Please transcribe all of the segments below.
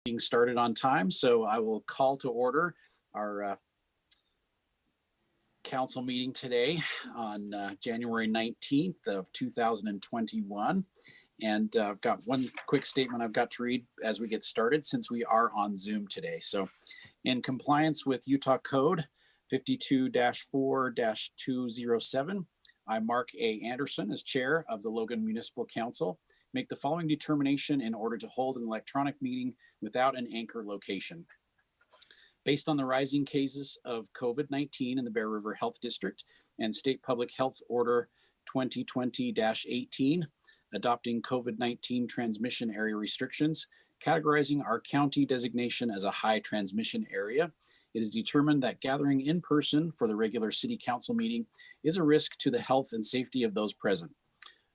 being started on time, so I will call to order our council meeting today on January 19th of 2021. And I've got one quick statement I've got to read as we get started since we are on Zoom today. So in compliance with Utah Code 52-4-207, I, Mark A. Anderson, as chair of the Logan Municipal Council, make the following determination in order to hold an electronic meeting without an anchor location. Based on the rising cases of COVID-19 in the Bear River Health District and State Public Health Order 2020-18, adopting COVID-19 transmission area restrictions, categorizing our county designation as a high transmission area, it is determined that gathering in person for the regular city council meeting is a risk to the health and safety of those present.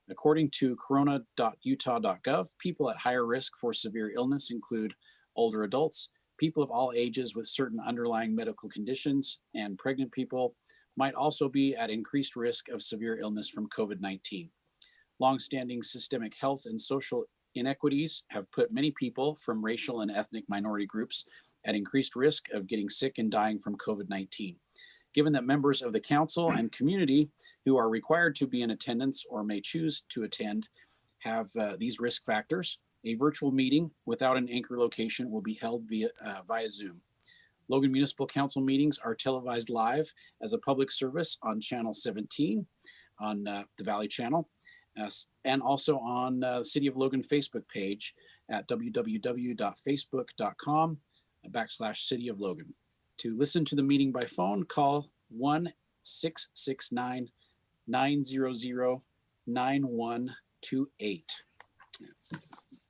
According to corona.utah.gov, people at higher risk for severe illness include older adults, people of all ages with certain underlying medical conditions, and pregnant people might also be at increased risk of severe illness from COVID-19. Longstanding systemic health and social inequities have put many people from racial and ethnic minority groups at increased risk of getting sick and dying from COVID-19. Given that members of the council and community who are required to be in attendance or may choose to attend have these risk factors, a virtual meeting without an anchor location will be held via Zoom. Logan Municipal Council meetings are televised live as a public service on Channel 17 on the Valley Channel, and also on the City of Logan Facebook page at www.facebook.com/City of Logan. To listen to the meeting by phone, call 1-669-900-9128.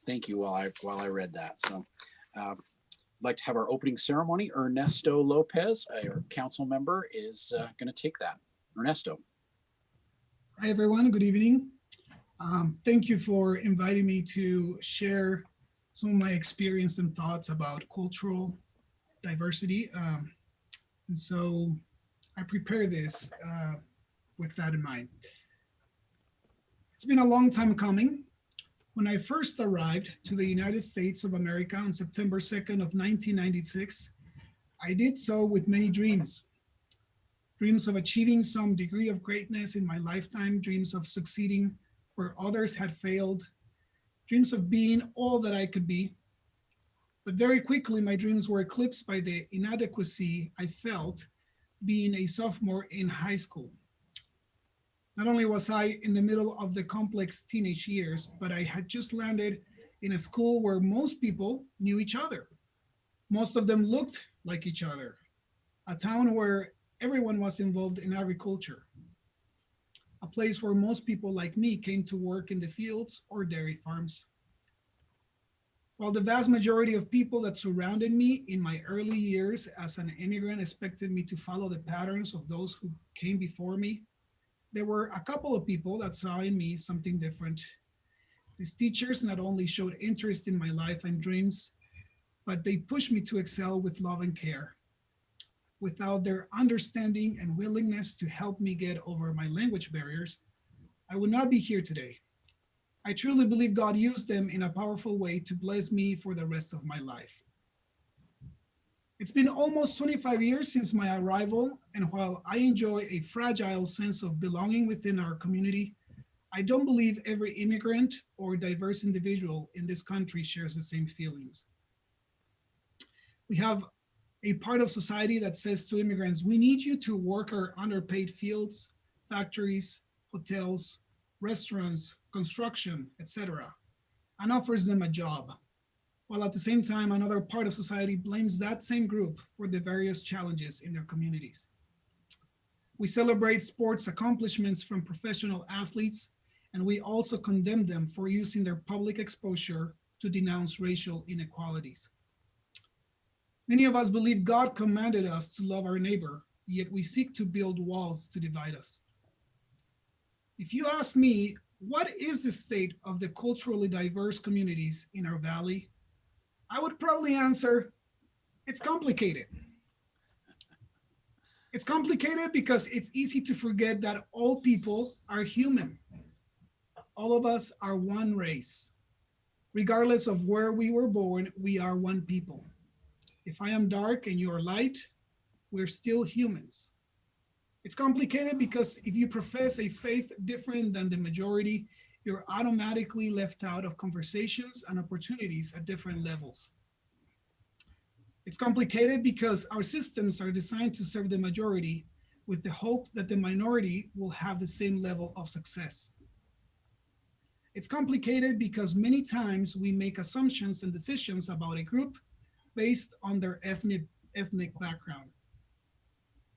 Thank you while I read that. So I'd like to have our opening ceremony. Ernesto Lopez, our council member, is going to take that. Ernesto. Hi, everyone. Good evening. Thank you for inviting me to share some of my experience and thoughts about cultural diversity. And so I prepare this with that in mind. It's been a long time coming. When I first arrived to the United States of America on September 2nd of 1996, I did so with many dreams. Dreams of achieving some degree of greatness in my lifetime, dreams of succeeding where others had failed, dreams of being all that I could be. But very quickly, my dreams were eclipsed by the inadequacy I felt being a sophomore in high school. Not only was I in the middle of the complex teenage years, but I had just landed in a school where most people knew each other. Most of them looked like each other. A town where everyone was involved in agriculture. A place where most people like me came to work in the fields or dairy farms. While the vast majority of people that surrounded me in my early years as an immigrant expected me to follow the patterns of those who came before me, there were a couple of people that saw in me something different. These teachers not only showed interest in my life and dreams, but they pushed me to excel with love and care. Without their understanding and willingness to help me get over my language barriers, I would not be here today. I truly believe God used them in a powerful way to bless me for the rest of my life. It's been almost 25 years since my arrival, and while I enjoy a fragile sense of belonging within our community, I don't believe every immigrant or diverse individual in this country shares the same feelings. We have a part of society that says to immigrants, we need you to work our underpaid fields, factories, hotels, restaurants, construction, etc., and offers them a job. While at the same time, another part of society blames that same group for the various challenges in their communities. We celebrate sports accomplishments from professional athletes, and we also condemn them for using their public exposure to denounce racial inequalities. Many of us believe God commanded us to love our neighbor, yet we seek to build walls to divide us. If you ask me, what is the state of the culturally diverse communities in our valley? I would probably answer, it's complicated. It's complicated because it's easy to forget that all people are human. All of us are one race. Regardless of where we were born, we are one people. If I am dark and you are light, we're still humans. It's complicated because if you profess a faith different than the majority, you're automatically left out of conversations and opportunities at different levels. It's complicated because our systems are designed to serve the majority with the hope that the minority will have the same level of success. It's complicated because many times we make assumptions and decisions about a group based on their ethnic background.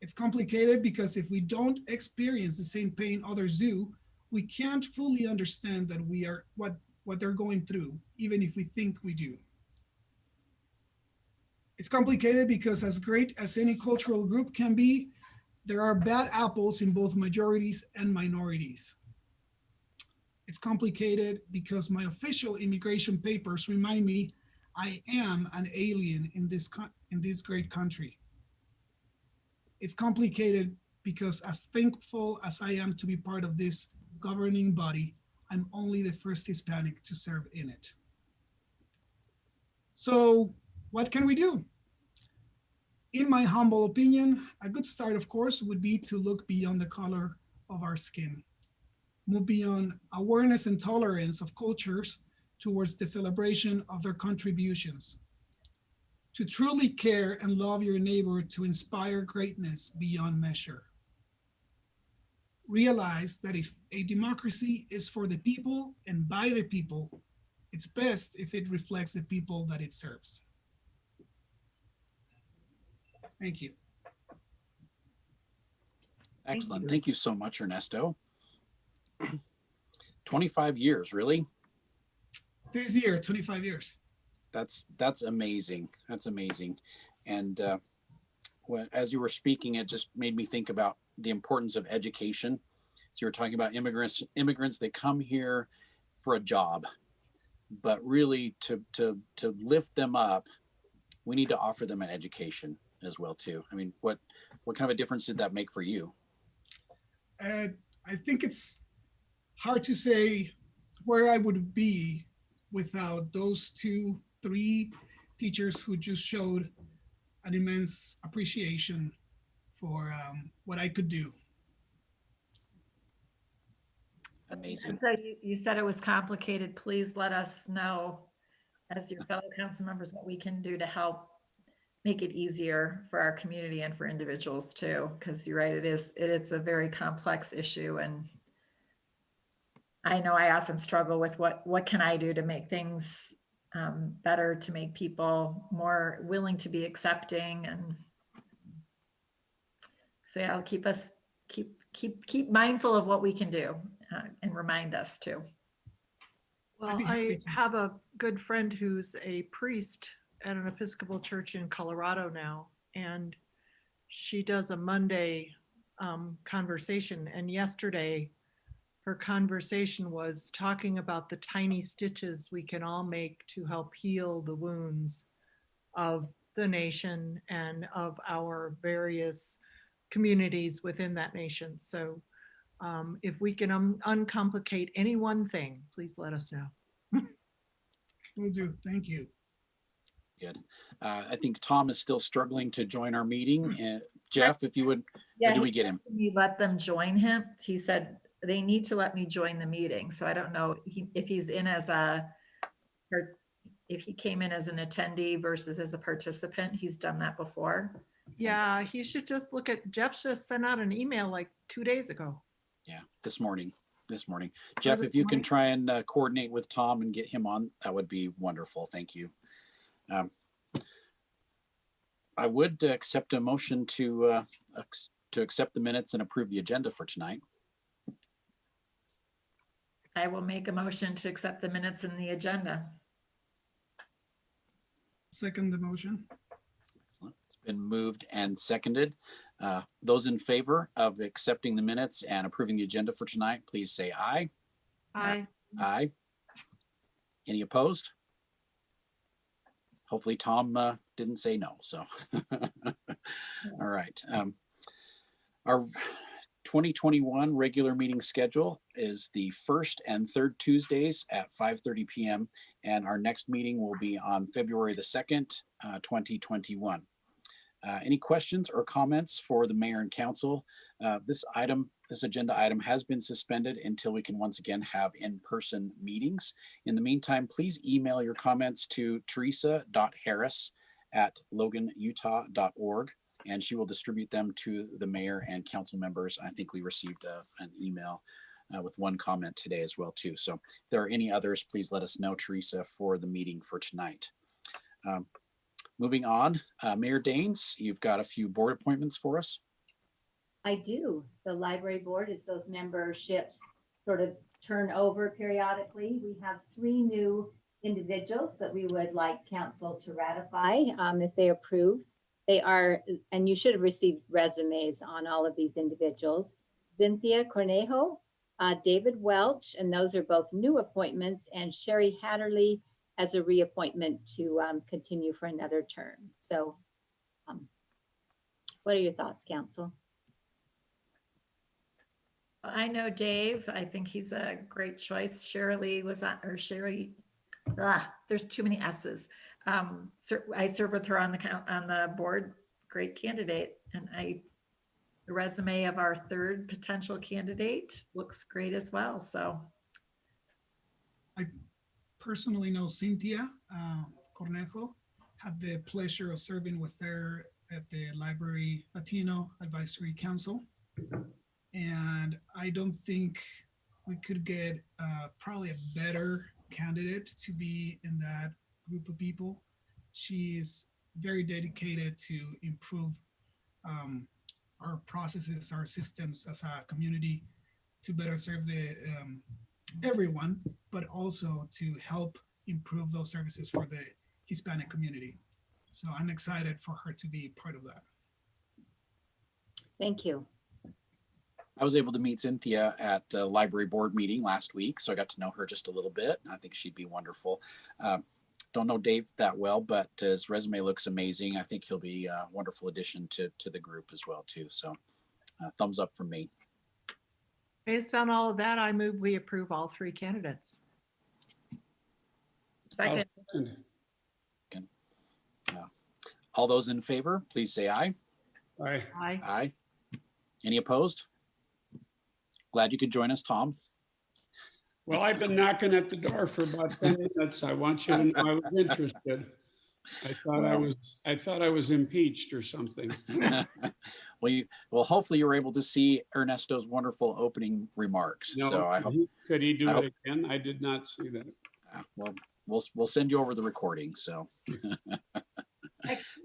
It's complicated because if we don't experience the same pain others do, we can't fully understand that we are what they're going through, even if we think we do. It's complicated because as great as any cultural group can be, there are bad apples in both majorities and minorities. It's complicated because my official immigration papers remind me I am an alien in this great country. It's complicated because as thankful as I am to be part of this governing body, I'm only the first Hispanic to serve in it. So what can we do? In my humble opinion, a good start, of course, would be to look beyond the color of our skin, move beyond awareness and tolerance of cultures towards the celebration of their contributions. To truly care and love your neighbor to inspire greatness beyond measure. Realize that if a democracy is for the people and by the people, it's best if it reflects the people that it serves. Thank you. Excellent. Thank you so much, Ernesto. 25 years, really? This year, 25 years. That's amazing. That's amazing. And as you were speaking, it just made me think about the importance of education. So you were talking about immigrants that come here for a job, but really to lift them up, we need to offer them an education as well too. I mean, what kind of a difference did that make for you? I think it's hard to say where I would be without those 2-3 teachers who just showed an immense appreciation for what I could do. Amazing. So you said it was complicated. Please let us know, as your fellow council members, what we can do to help make it easier for our community and for individuals too. Because you're right, it's a very complex issue, and I know I often struggle with what can I do to make things better, to make people more willing to be accepting, and so yeah, I'll keep mindful of what we can do and remind us too. Well, I have a good friend who's a priest at an Episcopal church in Colorado now, and she does a Monday conversation. And yesterday, her conversation was talking about the tiny stitches we can all make to help heal the wounds of the nation and of our various communities within that nation. So if we can uncomplicate any one thing, please let us know. Will do. Thank you. Good. I think Tom is still struggling to join our meeting. And Jeff, if you would, Yeah, do we get him? We let them join him. He said they need to let me join the meeting. So I don't know if he's in as or if he came in as an attendee versus as a participant. He's done that before. Yeah, he should just look at, Jeff just sent out an email like 2 days ago. Yeah, this morning. Jeff, if you can try and coordinate with Tom and get him on, that would be wonderful. Thank you. I would accept a motion to accept the minutes and approve the agenda for tonight. I will make a motion to accept the minutes and the agenda. Second the motion. Excellent. It's been moved and seconded. Those in favor of accepting the minutes and approving the agenda for tonight, please say aye. Aye. Aye. Any opposed? Hopefully Tom didn't say no, so. All right. 2021 regular meeting schedule is the first and third Tuesdays at 5:30 p.m. And our next meeting will be on February the 2nd, 2021. Any questions or comments for the mayor and council? This agenda item has been suspended until we can once again have in-person meetings. In the meantime, please email your comments to teresa.harris@loganutah.org, and she will distribute them to the mayor and council members. I think we received an email with one comment today as well too. So if there are any others, please let us know, Teresa, for the meeting for tonight. Moving on, Mayor Daines, you've got a few board appointments for us. I do. The library board is those memberships sort of turn over periodically. We have 3 new individuals that we would like council to ratify if they approve. They are, and you should have received resumes on all of these individuals. Cynthia Cornejo, David Welch, and those are both new appointments, and Sherry Hatterley as a reappointment to continue for another term. So what are your thoughts, council? I know Dave. I think he's a great choice. Shirley was on, or Sherry, there's too many S's. I serve with her on the board. Great candidate. And the resume of our third potential candidate looks great as well. So I personally know Cynthia Cornejo. Had the pleasure of serving with her at the Library Latino Advisory Council. And I don't think we could get probably a better candidate to be in that group of people. She is very dedicated to improve our processes, our systems as a community to better serve everyone, but also to help improve those services for the Hispanic community. So I'm excited for her to be part of that. Thank you. I was able to meet Cynthia at the library board meeting last week, so I got to know her just a little bit. I think she'd be wonderful. Don't know Dave that well, but his resume looks amazing. I think he'll be a wonderful addition to the group as well too. So thumbs up from me. Based on all of that, I move we approve all 3 candidates. second, All those in favor, please say aye. Aye. Aye. Aye. Any opposed? Glad you could join us, Tom. Well, I've been knocking at the door for about 10 minutes. I want you to know I was interested. I thought I was impeached or something. Well, hopefully you were able to see Ernesto's wonderful opening remarks. No, So I hope. could he do it again? I did not see that. Well, we'll send you over the recording. So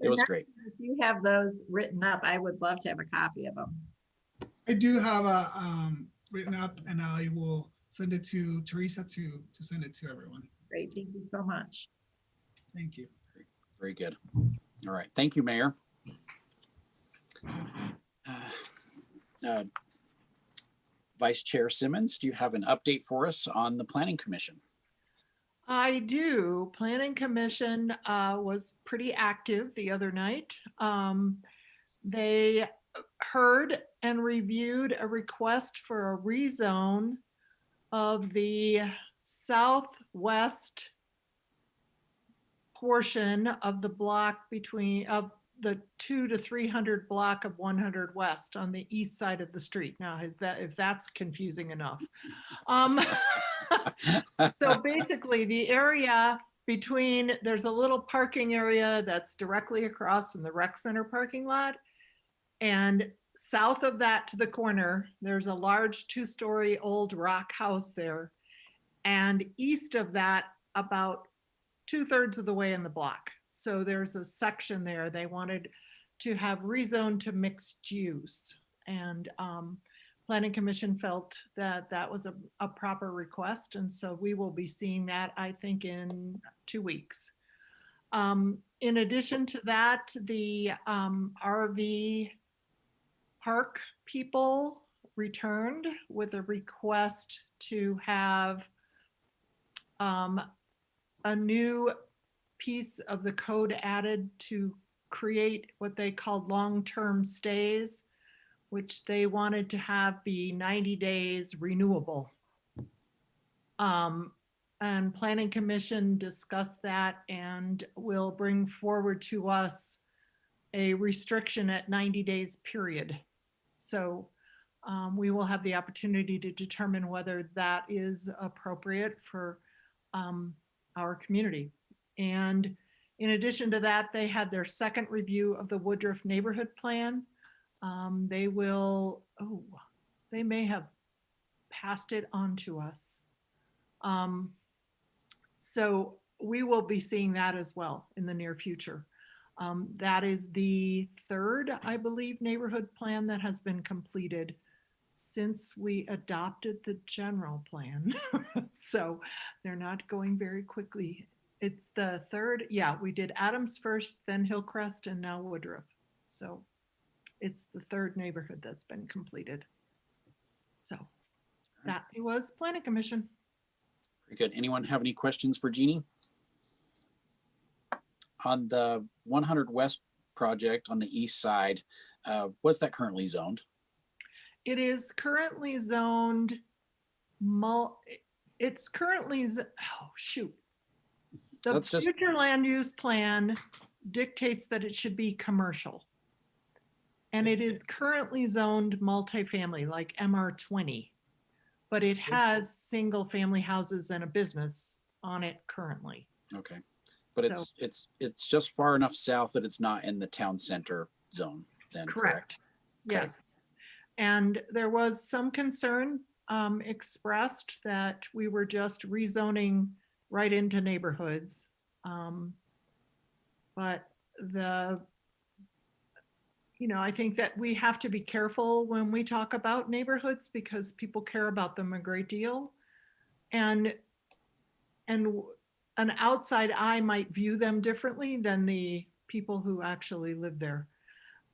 it was great. if you have those written up, I would love to have a copy of them. I do have a written up, and I will send it to Teresa to send it to everyone. Great, thank you so much. Thank you. Very good. All right. Thank you, Mayor. Vice Chair Simmons, do you have an update for us on the Planning Commission? I do. Planning Commission was pretty active the other night. They heard and reviewed a request for a rezone of the southwest portion of the block of the 200 to 300 block of 100 West on the east side of the street. Now, if that's confusing enough. So basically the area there's a little parking area that's directly across from the rec center parking lot. And south of that to the corner, there's a large 2-story old rock house there. And east of that, about 2/3 of the way in the block. So there's a section there they wanted to have rezoned to mixed use. And Planning Commission felt that that was a proper request. And so we will be seeing that, I think, in 2 weeks. In addition to that, the RV park people returned with a request to have a new piece of the code added to create what they called long-term stays, which they wanted to have be 90 days renewable. And Planning Commission discussed that and will bring forward to us a restriction at 90 days period. So we will have the opportunity to determine whether that is appropriate for our community. And in addition to that, they had their second review of the Woodruff Neighborhood Plan. They may have passed it on to us. So we will be seeing that as well in the near future. That is the third, I believe, neighborhood plan that has been completed since we adopted the general plan. So they're not going very quickly. It's the third. Yeah, we did Adams first, then Hillcrest, and now Woodruff. So it's the third neighborhood that's been completed. So that was Planning Commission. Very good. Anyone have any questions for Jeannie? On the 100 West project on the east side, what's that currently zoned? It is currently zoned, it's currently, oh, shoot. The That's just- future land use plan dictates that it should be commercial. And it is currently zoned multifamily, like MR20. But it has single family houses and a business on it currently. Okay. But it's just far enough south that it's not in the town center zone then, correct? Okay. Yes. And there was some concern expressed that we were just rezoning right into neighborhoods. But I think that we have to be careful when we talk about neighborhoods because people care about them a great deal. And an outside eye might view them differently than the people who actually live there.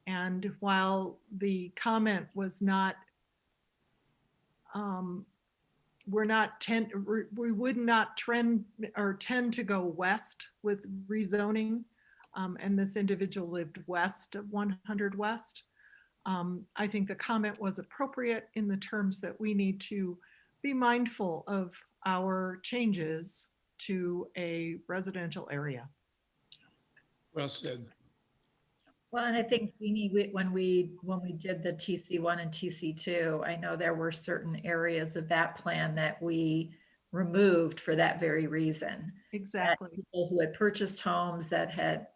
And while the comment was not, we would not trend or tend to go west with rezoning. And this individual lived west of 100 West. I think the comment was appropriate in the terms that we need to be mindful of our changes to a residential area. Well said. Well, and I think when we did the TC1 and TC2, I know there were certain areas of that plan that we removed for that very reason. Exactly. That people who had purchased homes that had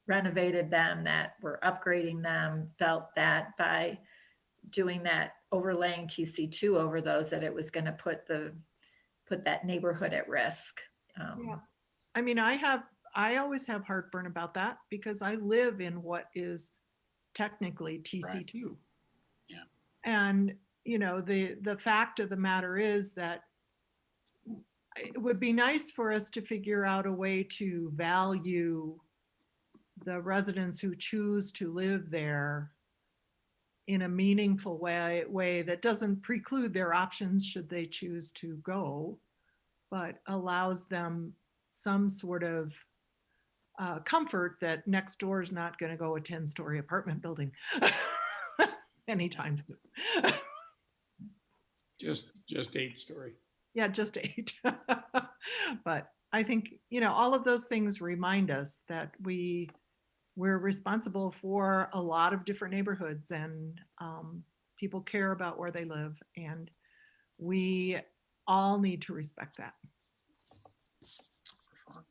renovated them, that were upgrading them, felt that by doing that, overlaying TC2 over those, that it was going to put that neighborhood at risk. Yeah. I mean, I always have heartburn about that because I live in what is technically TC2. Right. Yeah. And, the fact of the matter is that it would be nice for us to figure out a way to value the residents who choose to live there in a meaningful way that doesn't preclude their options should they choose to go, but allows them some sort of comfort that next door is not going to go a 10-story apartment building anytime soon. Just 8-story. Yeah, just 8. But I think, all of those things remind us that we're responsible for a lot of different neighborhoods and people care about where they live and we all need to respect that. For sure.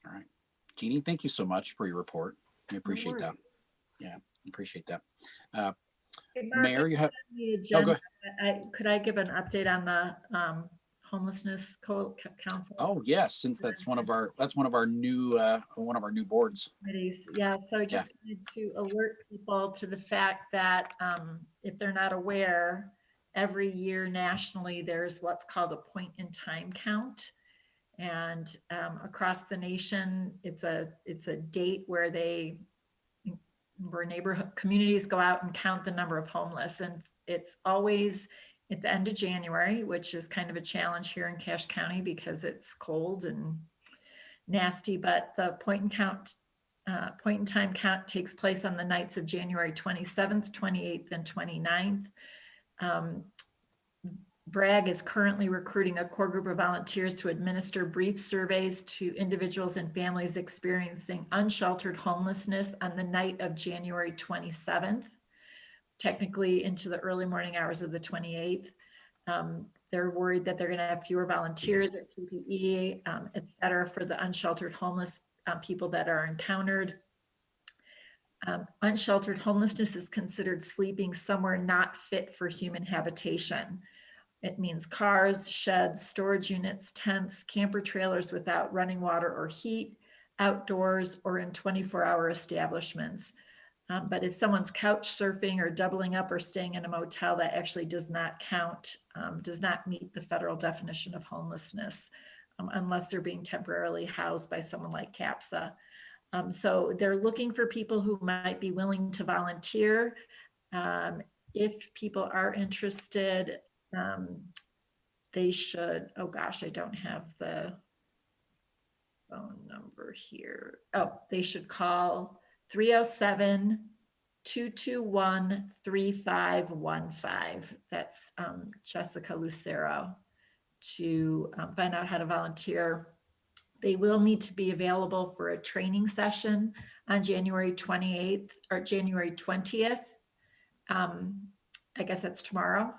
All right. Jeannie, thank you so much for your report. I appreciate that. Yeah, appreciate that. Hey, Mark, Mayor, you have, the go agenda, ahead. could I give an update on the homelessness council? Oh, yes, since that's one of our new boards. Committees. Yeah, so I just wanted to alert people to the fact that if they're not aware, every year nationally, there's what's called a point in time count. And across the nation, it's a date where neighborhood communities go out and count the number of homeless. And it's always at the end of January, which is kind of a challenge here in Cache County because it's cold and nasty, but the point in point in time count takes place on the nights of January 27th, 28th, and 29th. Bragg is currently recruiting a core group of volunteers to administer brief surveys to individuals and families experiencing unsheltered homelessness on the night of January 27th, technically into the early morning hours of the 28th. They're worried that they're going to have fewer volunteers at PPE, et cetera, for the unsheltered homeless people that are encountered. Unsheltered homelessness is considered sleeping somewhere not fit for human habitation. It means cars, sheds, storage units, tents, camper trailers without running water or heat, outdoors, or in 24-hour establishments. But if someone's couch surfing or doubling up or staying in a motel, that actually does not count, does not meet the federal definition of homelessness, unless they're being temporarily housed by someone like CAPSA. So they're looking for people who might be willing to volunteer. If people are interested, they should, oh gosh, I don't have the phone number here. Oh, they should call 307-221-3515. That's Jessica Lucero to find out how to volunteer. They will need to be available for a training session on January 28th or January 20th. I guess that's tomorrow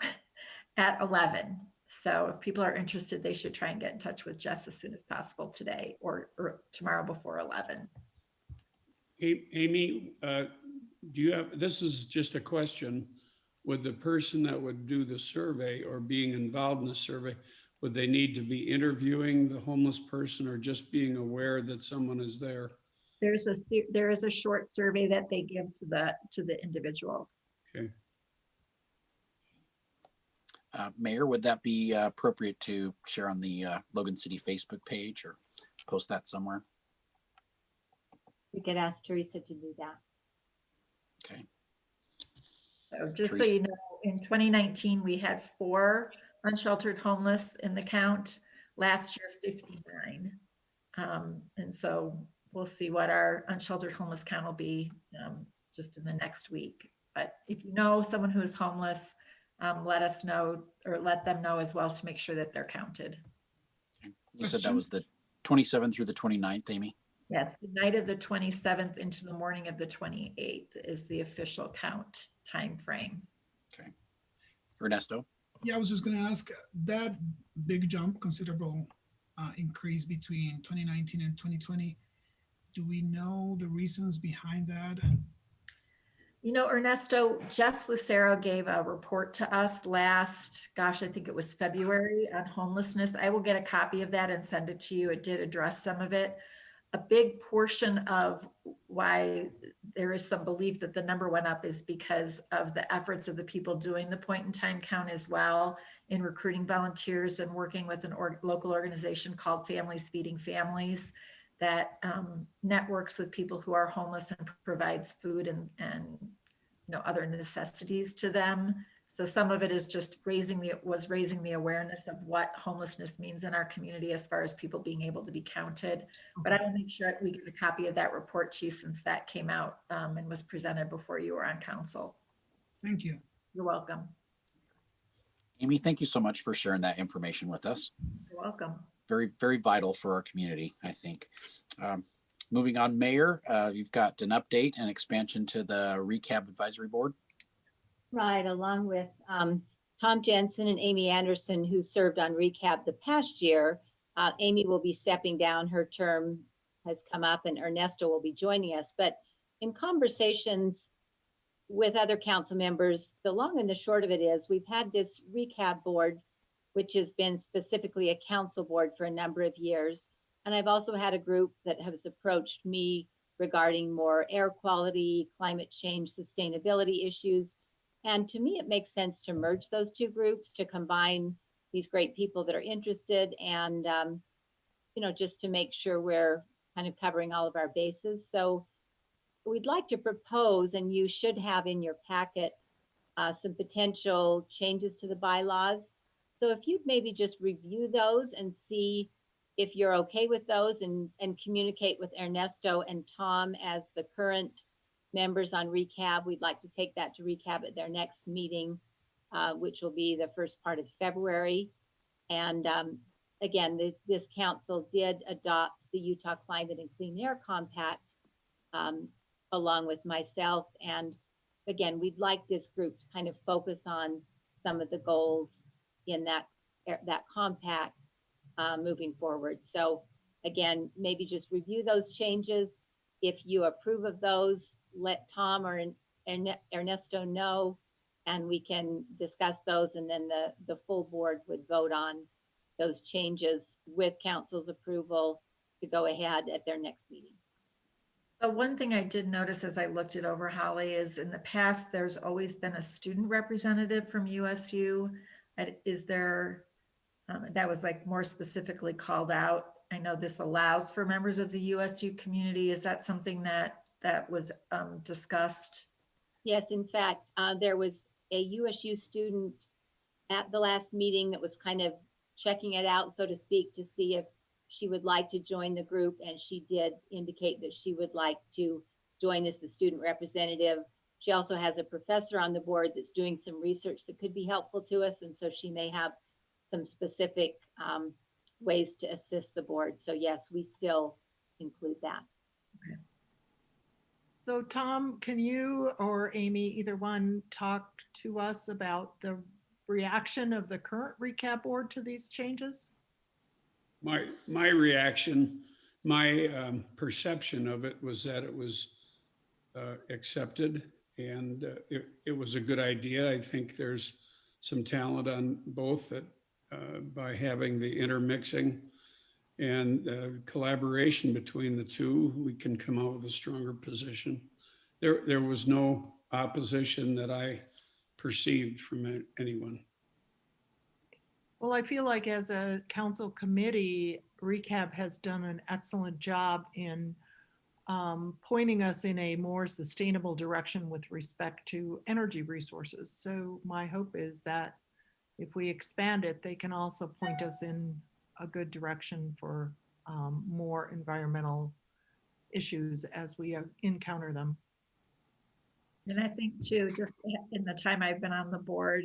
at 11. So if people are interested, they should try and get in touch with Jess as soon as possible today or tomorrow before 11. Hey, Amy, do you have, this is just a question, would the person that would do the survey or being involved in the survey, would they need to be interviewing the homeless person or just being aware that someone is there? There is a short survey that they give to the individuals. Okay. Mayor, would that be appropriate to share on the Logan City Facebook page or post that somewhere? We could ask Teresa to do that. Okay. So just Teresa. so you know, in 2019, we had 4 unsheltered homeless in the count. Last year, 59. And so we'll see what our unsheltered homeless count will be just in the next week. But if you know someone who is homeless, let us know or let them know as well to make sure that they're counted. You said that was the 27th through the 29th, Amy? Yes, the night of the 27th into the morning of the 28th is the official count time frame. Okay. Ernesto? Yeah, I was just going to ask that big jump, considerable increase between 2019 and 2020. Do we know the reasons behind that? You know, Ernesto, Jess Lucero gave a report to us last, gosh, I think it was February on homelessness. I will get a copy of that and send it to you. It did address some of it. A big portion of why there is some belief that the number went up is because of the efforts of the people doing the point in time count as well in recruiting volunteers and working with an local organization called Families Feeding Families that networks with people who are homeless and provides food and other necessities to them. So some of it is just raising the awareness of what homelessness means in our community as far as people being able to be counted. But I will make sure we get a copy of that report to you since that came out and was presented before you were on council. Thank you. You're welcome. Amy, thank you so much for sharing that information with us. You're welcome. Very, very vital for our community, I think. Moving on, Mayor, you've got an update and expansion to the Recap Advisory Board. Right, along with Tom Jensen and Amy Anderson, who served on Recap the past year. Amy will be stepping down. Her term has come up and Ernesto will be joining us. But in conversations with other council members, the long and the short of it is we've had this Recap board, which has been specifically a council board for a number of years. And I've also had a group that has approached me regarding more air quality, climate change, sustainability issues. And to me, it makes sense to merge those two groups, to combine these great people that are interested and, just to make sure we're kind of covering all of our bases. So we'd like to propose, and you should have in your packet, some potential changes to the bylaws. So if you'd maybe just review those and see if you're okay with those and communicate with Ernesto and Tom as the current members on recap, we'd like to take that to recap at their next meeting, which will be the first part of February. And again, this council did adopt the Utah Climate and Clean Air Compact along with myself. And again, we'd like this group to kind of focus on some of the goals in that compact moving forward. So again, maybe just review those changes. If you approve of those, let Tom or Ernesto know, and we can discuss those, and then the full board would vote on those changes with council's approval to go ahead at their next meeting. So one thing I did notice as I looked it over, Holly, is in the past, there's always been a student representative from USU. Is there, that was like more specifically called out. I know this allows for members of the USU community. Is that something that was discussed? Yes, in fact, there was a USU student at the last meeting that was kind of checking it out, so to speak, to see if she would like to join the group. And she did indicate that she would like to join as the student representative. She also has a professor on the board that's doing some research that could be helpful to us. And so she may have some specific ways to assist the board. So yes, we still include that. Okay. So Tom, can you or Amy, either one, talk to us about the reaction of the current recap board to these changes? My reaction, my perception of it was that it was accepted, and it was a good idea. I think there's some talent on both that by having the intermixing and collaboration between the two, we can come out with a stronger position. There was no opposition that I perceived from anyone. Well, I feel like as a council committee, recap has done an excellent job in pointing us in a more sustainable direction with respect to energy resources. So my hope is that if we expand it, they can also point us in a good direction for more environmental issues as we encounter them. And I think too, just in the time I've been on the board,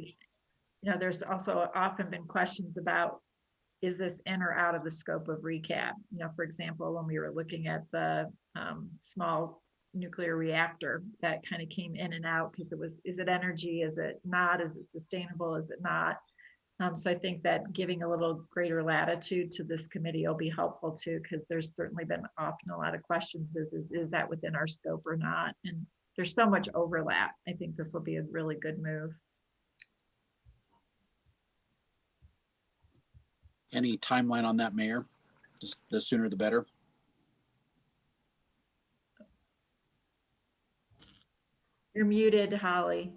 you know, there's also often been questions about, is this in or out of the scope of recap? You know, for example, when we were looking at the small nuclear reactor, that kind of came in and out because it was, is it energy? Is it not? Is it sustainable? Is it not? So I think that giving a little greater latitude to this committee will be helpful too, because there's certainly been often a lot of questions, is that within our scope or not? And there's so much overlap. I think this will be a really good move. Any timeline on that, Mayor? Just the sooner the better. You're muted, Holly.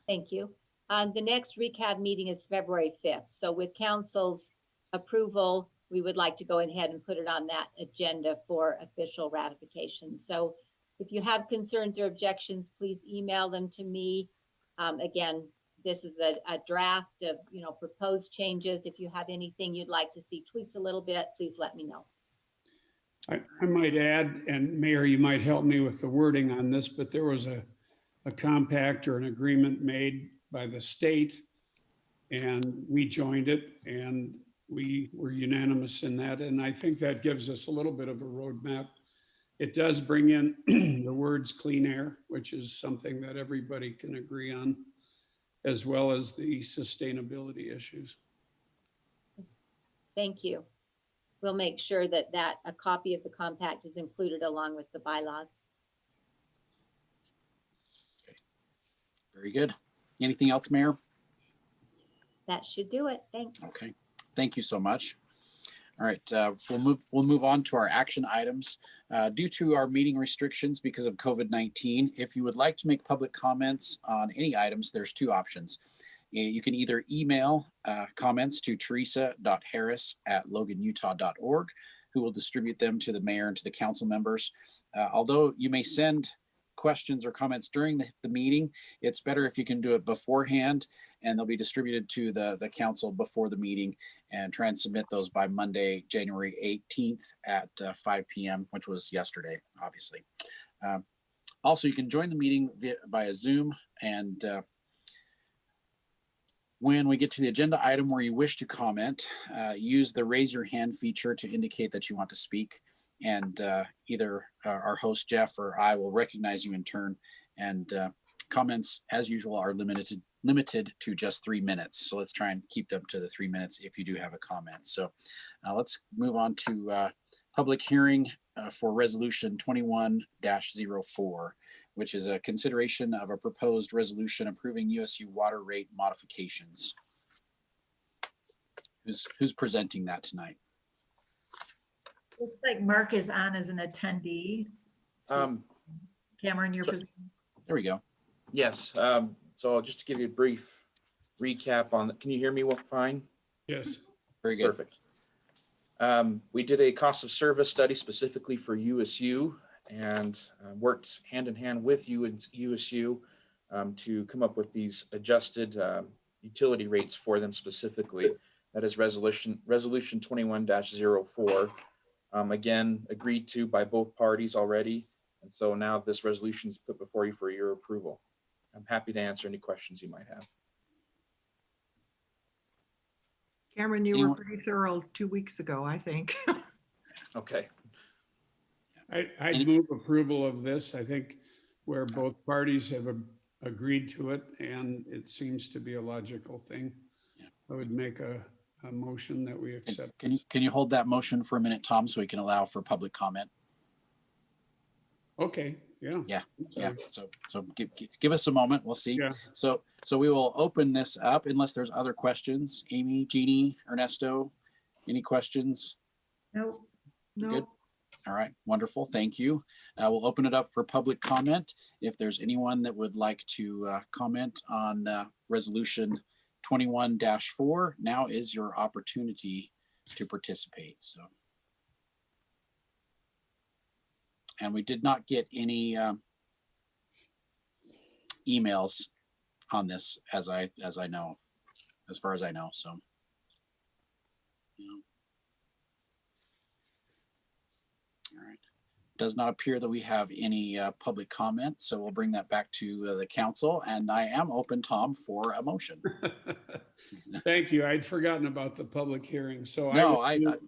Thank you. The next recap meeting is February 5th. So with council's approval, we would like to go ahead and put it on that agenda for official ratification. So if you have concerns or objections, please email them to me. Again, this is a draft of, you know, proposed changes. If you have anything you'd like to see tweaked a little bit, please let me know. I might add, and Mayor, you might help me with the wording on this, but there was a compact or an agreement made by the state, and we joined it, and we were unanimous in that. And I think that gives us a little bit of a roadmap. It does bring in the words clean air, which is something that everybody can agree on, as well as the sustainability issues. Thank you. We'll make sure that a copy of the compact is included along with the bylaws. Very good. Anything else, Mayor? That should do it. Thanks. Okay, thank you so much. All right, we'll move on to our action items. Due to our meeting restrictions because of COVID-19, if you would like to make public comments on any items, there's two options. You can either email comments to teresa.harris@loganutah.org, who will distribute them to the mayor and to the council members. Although you may send questions or comments during the meeting, it's better if you can do it beforehand, and they'll be distributed to the council before the meeting, and try and submit those by Monday, January 18th at 5 p.m., which was yesterday, obviously. Also, you can join the meeting via Zoom, and when we get to the agenda item where you wish to comment, use the raise your hand feature to indicate that you want to speak. And either our host, Jeff, or I will recognize you in turn. And comments, as usual, are limited to just 3 minutes. So let's try and keep them to the 3 minutes if you do have a comment. So let's move on to public hearing for resolution 21-04, which is a consideration of a proposed resolution approving USU water rate modifications. Who's presenting that tonight? Looks like Mark is on as an attendee. Cameron, you're presenting. There we go. Yes, so just to give you a brief recap on, can you hear me fine? Yes. Very good. Perfect. We did a cost of service study specifically for USU and worked hand in hand with USU to come up with these adjusted utility rates for them specifically. That is resolution 21-04. Again, agreed to by both parties already. And so now this resolution is put before you for your approval. I'm happy to answer any questions you might have. Cameron, you Anyone- were pretty thorough 2 weeks ago, I think. Okay. I'd move approval of this. I think where both parties have agreed to it, and it seems to be a logical thing. Yeah. I would make a motion that we accept. Can you hold that motion for a minute, Tom, so we can allow for public comment? Okay, yeah. Yeah, Sorry. So give us a moment. We'll see. Yeah. So we will open this up unless there's other questions. Amy, Jeannie, Ernesto, any questions? Nope. Good. No, All right, wonderful. Thank you. We'll open it up for public comment. If there's anyone that would like to comment on resolution 21-4, now is your opportunity to participate. So. And we did not get any emails on this, as far as I know. So, yeah. All right. Does not appear that we have any public comment, so we'll bring that back to the council. And I am open, Tom, for a motion. Thank you. I'd forgotten about the public hearing. So No, I would move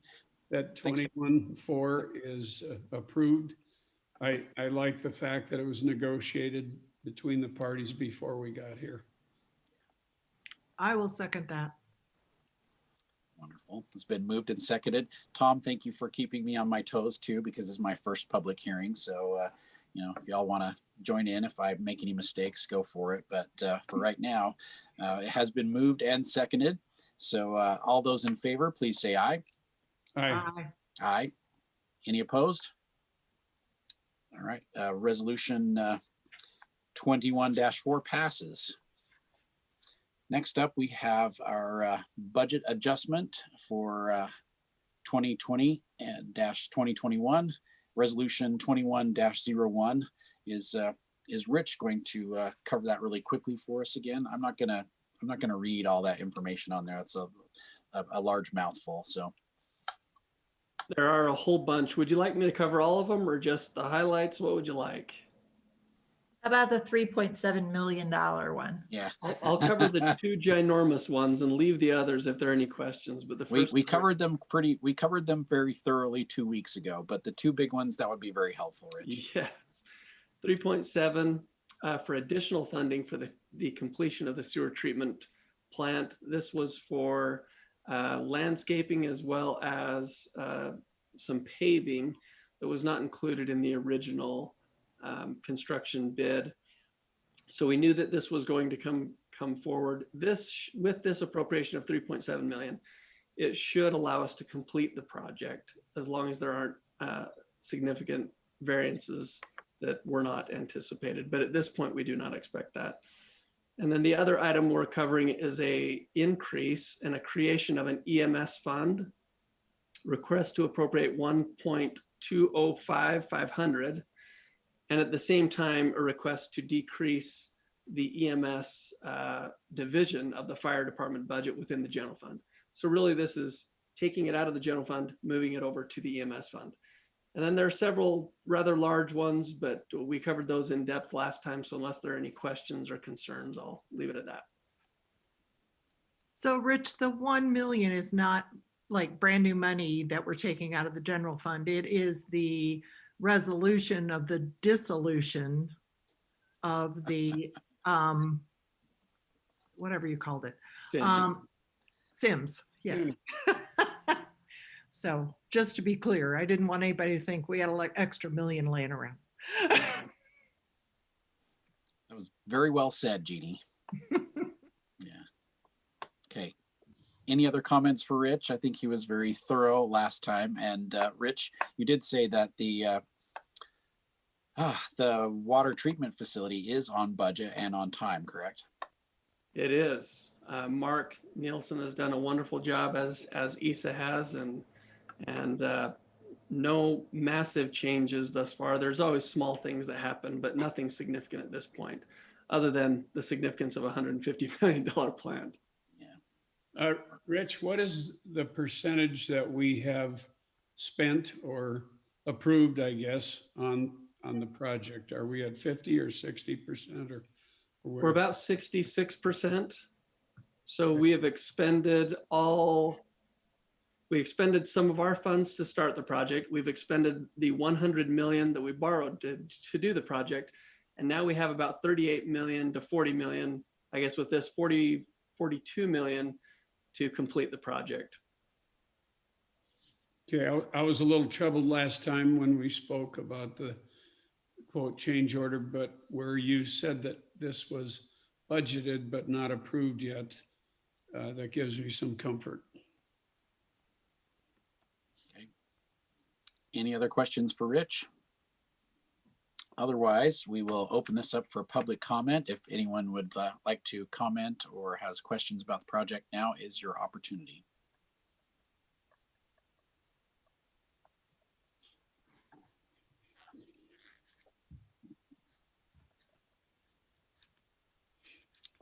that 21-4 is approved. I like the fact that it was negotiated between the parties before we got here. I will second that. Wonderful. It's been moved and seconded. Tom, thank you for keeping me on my toes too, because this is my first public hearing. So, if y'all want to join in, if I make any mistakes, go for it. But for right now, it has been moved and seconded. So all those in favor, please say aye. Aye. Aye. Aye. Any opposed? All right. Resolution 21-4 passes. Next up, we have our budget adjustment for 2020-2021. Resolution 21-01 is Rich going to cover that really quickly for us again. I'm not gonna read all that information on there. It's a large mouthful. So There are a whole bunch. Would you like me to cover all of them or just the highlights? What would you like? How about the $3.7 million one? yeah, I'll cover the two ginormous ones and leave the others if there are any questions. But the first we covered them very thoroughly 2 weeks ago, but the two big ones, that would be very helpful, Rich. Yes, 3.7 for additional funding for the completion of the sewer treatment plant. This was for landscaping as well as some paving that was not included in the original construction bid. So we knew that this was going to come forward. With this appropriation of 3.7 million, it should allow us to complete the project as long as there aren't significant variances that were not anticipated. But at this point, we do not expect that. And then the other item we're covering is a increase and a creation of an EMS fund. Request to appropriate 1.205500 And at the same time, a request to decrease the EMS division of the fire department budget within the general fund. So really this is taking it out of the general fund, moving it over to the EMS fund. And then there are several rather large ones, but we covered those in depth last time. So unless there are any questions or concerns, I'll leave it at that. So Rich, the 1 million is not like brand new money that we're taking out of the general fund. It is the resolution of the dissolution of the, whatever you called it. Sims, yes. So just to be clear, I didn't want anybody to think we had an extra million laying around. That was very well said, Jeannie. Yeah. Okay. Any other comments for Rich? I think he was very thorough last time. And Rich, you did say that the water treatment facility is on budget and on time, correct? It is. Mark Nielsen has done a wonderful job as ISA has, and no massive changes thus far. There's always small things that happen, but nothing significant at this point, other than the significance of a $150 million plant. Yeah. Rich, what is the percentage that we have spent or approved, I guess, on the project? Are we at 50 or 60% or where? We're about 66%. So we have expended we expended some of our funds to start the project. We've expended the 100 million that we borrowed to do the project. And now we have about 38 million to 40 million, I guess with this 42 million to complete the project. Okay, I was a little troubled last time when we spoke about the quote change order, but where you said that this was budgeted but not approved yet, that gives me some comfort. Okay. Any other questions for Rich? Otherwise, we will open this up for public comment. If anyone would like to comment or has questions about the project, now is your opportunity.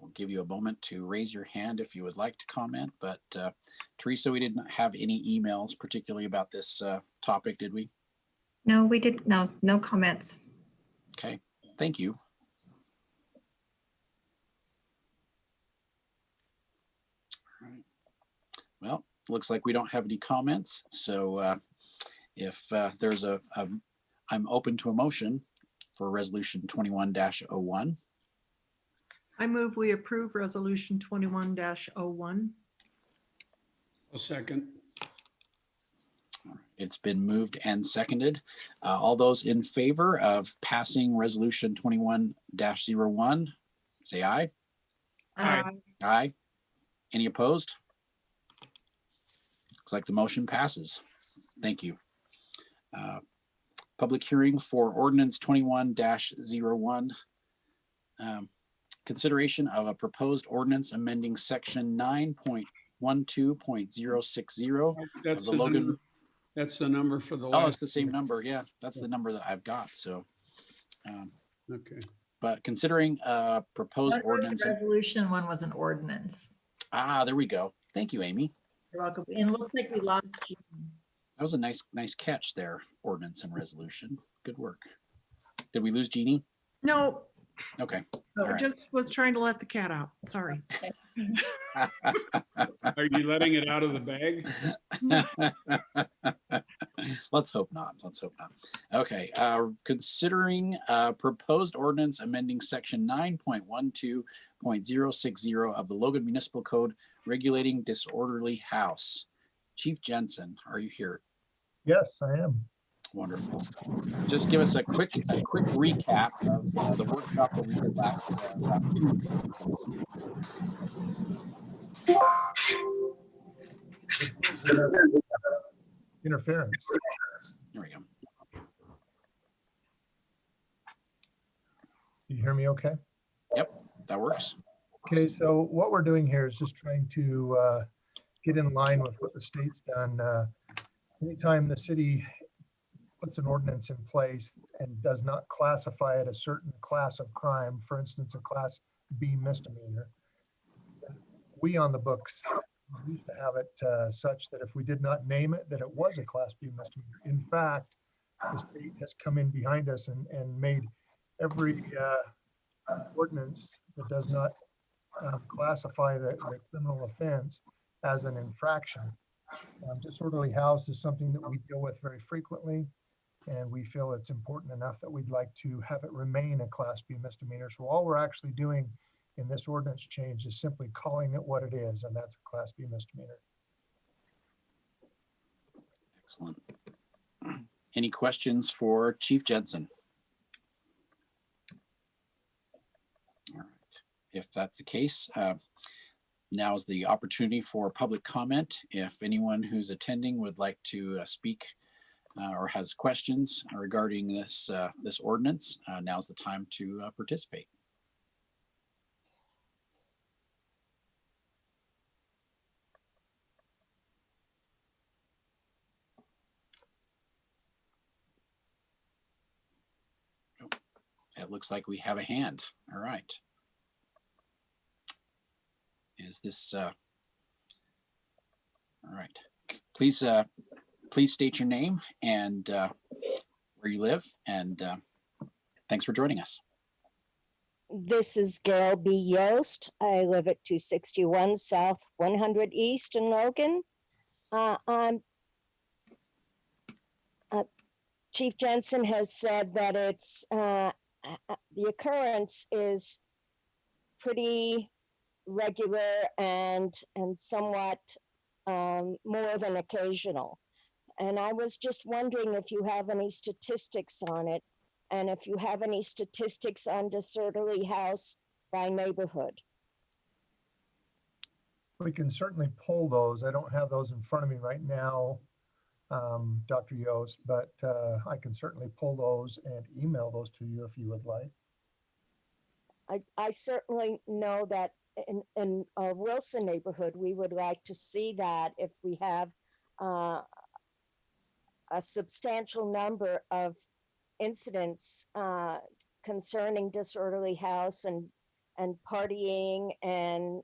I'll give you a moment to raise your hand if you would like to comment, but Teresa, we didn't have any emails particularly about this topic, did we? No, we did. No comments. Okay, thank you. All right. Well, looks like we don't have any comments. So if there's I'm open to a motion for resolution 21-01. I move we approve resolution 21-01. A second. It's been moved and seconded. All those in favor of passing resolution 21-01, say aye. Aye. Aye. Any opposed? Looks like the motion passes. Thank you. Public hearing for ordinance 21-01. Consideration of a proposed ordinance amending section 9.12.060 of the Logan. That's the number for the. Oh, it's the same number. Yeah, that's the number that I've got. So, okay. But considering proposed ordinance. Resolution one was an ordinance. Ah, there we go. Thank you, Amy. You're welcome. And it looks like we lost you. That was a nice catch there. Ordinance and resolution. Good work. Did we lose Jeannie? No, Okay. I All right. just was trying to let the cat out. Sorry. Are you letting it out of the bag? Let's hope not. Let's hope not. Okay. Considering proposed ordinance amending section 9.12.060 of the Logan Municipal Code regulating disorderly house. Chief Jensen, are you here? Yes, I am. Wonderful. Just give us a quick recap of the workshop that we did last 2 weeks ago, please. Interference. There we go. You hear me okay? Yep, that works. Okay, so what we're doing here is just trying to get in line with what the state's done. Anytime the city puts an ordinance in place and does not classify it a certain class of crime, for instance, a class B misdemeanor, we on the books used to have it such that if we did not name it, that it was a class B misdemeanor. In fact, the state has come in behind us and made every ordinance that does not classify the criminal offense as an infraction. Disorderly house is something that we deal with very frequently, and we feel it's important enough that we'd like to have it remain a Class B misdemeanor. So all we're actually doing in this ordinance change is simply calling it what it is, and that's a Class B misdemeanor. Excellent. Any questions for Chief Jensen? All right. If that's the case, now is the opportunity for public comment. If anyone who's attending would like to speak or has questions regarding this this ordinance, now's the time to participate. Oh, it looks like we have a hand. All right. Is this all right? Please state your name and where you live, and thanks for joining us. This is Gail B. Yost. I live at 261 South 100 East in Logan. Chief Jensen has said that it's the occurrence is pretty regular and somewhat more than occasional. And I was just wondering if you have any statistics on it, and if you have any statistics on disorderly house by neighborhood. We can certainly pull those. I don't have those in front of me right now, Dr. Yost, but I can certainly pull those and email those to you if you would like. I certainly know that in our Wilson neighborhood, we would like to see that if we have a substantial number of incidents concerning disorderly house and partying and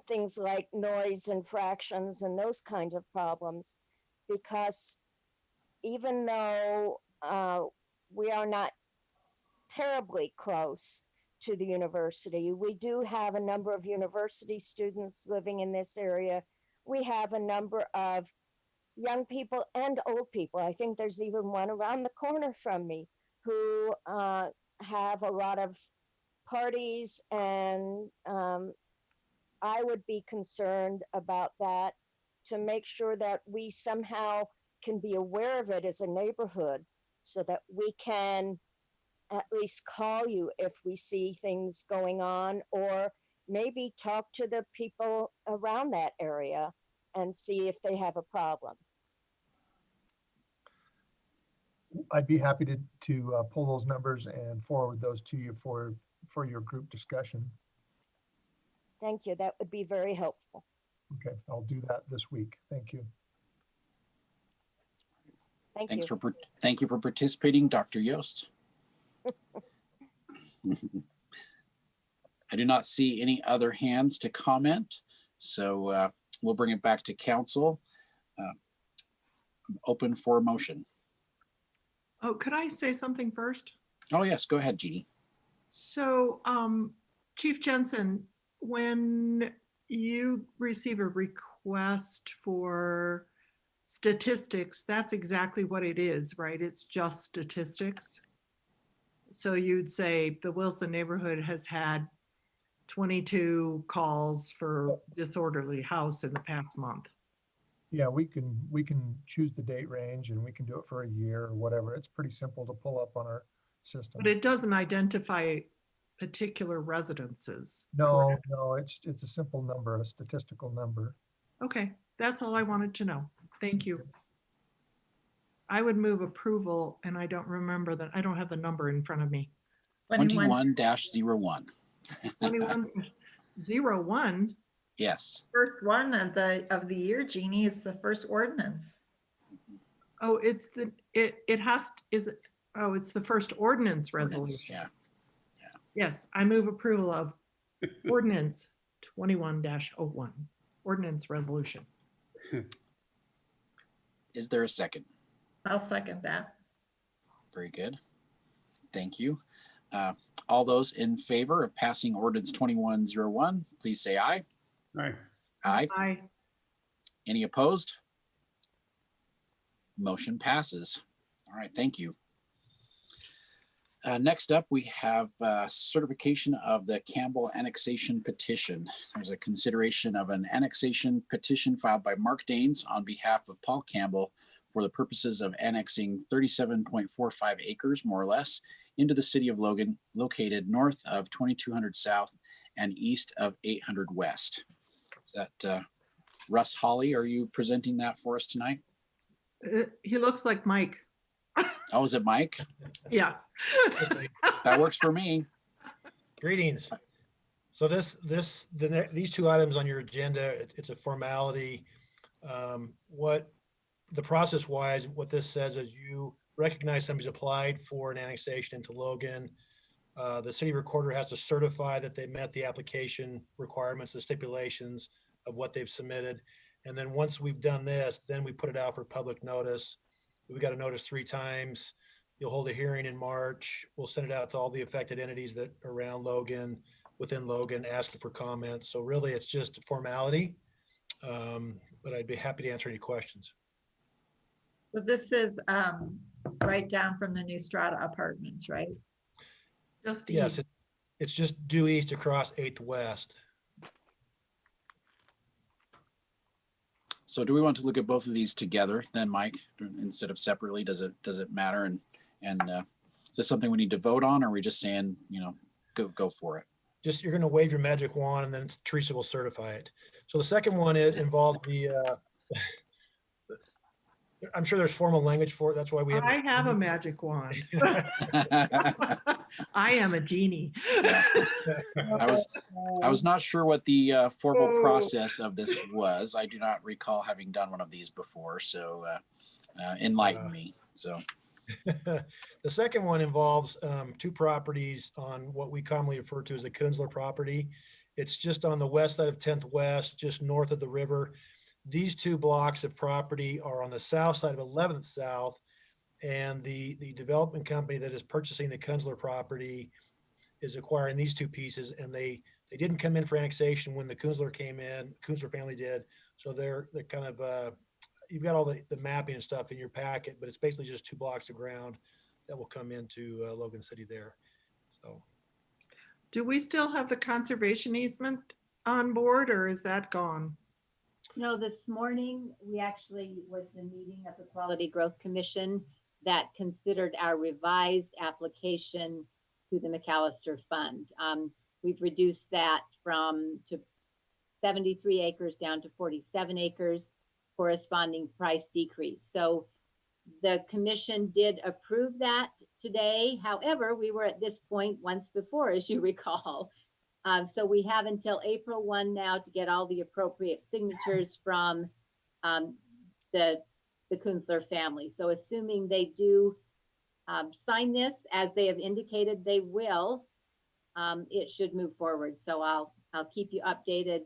things like noise infractions and those kinds of problems. Because even though we are not terribly close to the university, we do have a number of university students living in this area. We have a number of young people and old people. I think there's even one around the corner from me who have a lot of parties, and I would be concerned about that, to make sure that we somehow can be aware of it as a neighborhood so that we can at least call you if we see things going on, or maybe talk to the people around that area and see if they have a problem. I'd be happy to pull those numbers and forward those to you for your group discussion. Thank you. That would be very helpful. Okay, I'll do that this week. Thank you. Thank you for participating, Dr. Yost. I do not see any other hands to comment, so we'll bring it back to council. Open for a motion. Oh, could I say something first? Oh yes, go ahead, Jeannie. So, Chief Jensen, when you receive a request for statistics, that's exactly what it is, right? It's just statistics. So you'd say the Wilson neighborhood has had 22 calls for disorderly house in the past month. Yeah, we can choose the date range, and we can do it for a year or whatever. It's pretty simple to pull up on our system. But it doesn't identify particular residences. No, it's a simple number, a statistical number. Okay, that's all I wanted to know. Thank you. I would move approval, and I don't remember that. I don't have the number in front of me. 21-01. 2101. Yes. First one of the year, Jeannie, is the first ordinance. Oh, it's the, it has, is it, oh, it's the first ordinance Ordinance, resolution. yeah. Yes, I move approval of ordinance 21-01, ordinance resolution. Is there a second? I'll second that. Very good. Thank you. All those in favor of passing ordinance 2101, please say aye. Right. Aye. Aye. Any opposed? Motion passes. All right, thank you. Next up, we have certification of the Campbell annexation petition. There's a consideration of an annexation petition filed by Mark Daines on behalf of Paul Campbell for the purposes of annexing 37.45 acres, more or less, into the city of Logan, located north of 2200 South and east of 800 West. Is that Russ Holly? Are you presenting that for us tonight? He looks like Mike. Oh, is it Mike? Yeah. That works for me. Greetings. So these two items on your agenda, it's a formality. What the process wise, what this says is you recognize somebody's applied for an annexation into Logan. The city recorder has to certify that they met the application requirements, the stipulations of what they've submitted. And then once we've done this, then we put it out for public notice. We got a notice 3 times. You'll hold a hearing in March. We'll send it out to all the affected entities that are around Logan, within Logan, asking for comments. So really it's just a formality, but I'd be happy to answer any questions. So this is right down from the new strata apartments, right? Just Yes, east. it's just due east across 8th West. So do we want to look at both of these together then, Mike, instead of separately? Does it matter? And is this something we need to vote on, or are we just saying, go for it? Just, you're going to wave your magic wand and then Teresa will certify it. So the second one involved the, I'm sure there's formal language for it. That's why we have. I have a magic wand. I am a genie. I was not sure what the formal process of this was. I do not recall having done one of these before, so enlighten me. So The second one involves 2 properties on what we commonly refer to as the Kunzler property. It's just on the west side of 10th West, just north of the river. These 2 blocks of property are on the south side of 11th South, and the development company that is purchasing the Kunzler property is acquiring these 2 pieces, and they didn't come in for annexation when the Kunzler came in, Kunzler family did. So they're kind of, you've got all the mapping and stuff in your packet, but it's basically just 2 blocks of ground that will come into Logan City there. So. Do we still have the conservation easement on board, or is that gone? No, this morning, we actually was the meeting of the Quality Growth Commission that considered our revised application to the McAllister Fund. We've reduced that to 73 acres down to 47 acres, corresponding price decrease. So the commission did approve that today. However, we were at this point once before, as you recall. So we have until April 1 now to get all the appropriate signatures from the Kunzler family. So assuming they do sign this, as they have indicated they will, it should move forward. So I'll keep you updated.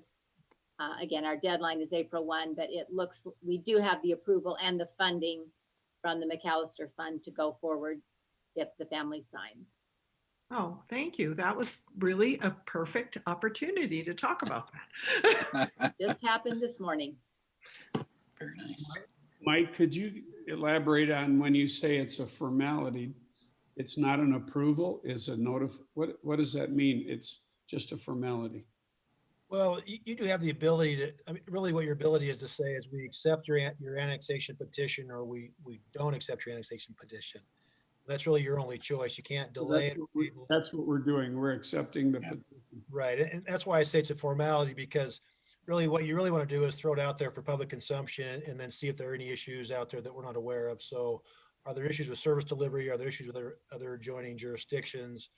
Again, our deadline is April 1, but it looks, we do have the approval and the funding from the McAllister Fund to go forward if the family signs. Oh, thank you. That was really a perfect opportunity to talk about that. Just happened this morning. very nice. Mike, could you elaborate on when you say it's a formality? It's not an approval, is a what does that mean? It's just a formality. Well, you do have the ability to, I mean, really what your ability is to say is we accept your annexation petition, or we don't accept your annexation petition. That's really your only choice. You can't delay it. That's what we're doing. We're accepting the petition. Right. And that's why I say it's a formality, because really what you really want to do is throw it out there for public consumption and then see if there are any issues out there that we're not aware of. So are there issues with service delivery? Are there issues with other adjoining jurisdictions?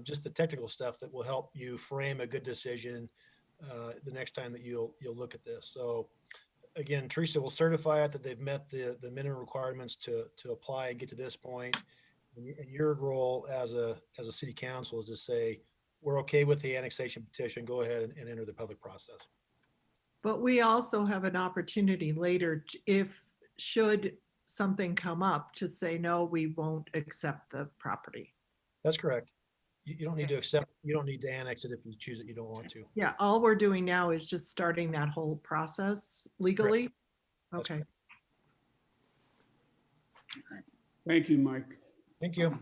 Just the technical stuff that will help you frame a good decision the next time that you'll look at this. So again, Teresa will certify it that they've met the minimum requirements to apply and get to this point. And your role as a city council is to say, we're okay with the annexation petition, go ahead and enter the public process. But we also have an opportunity later, if, should something come up, to say, no, we won't accept the property. That's correct. You don't need to accept, you don't need to annex it if you choose it, you don't want to. Yeah, all we're doing now is just starting that whole process legally. That's Okay. Thank you, Mike. Thank you.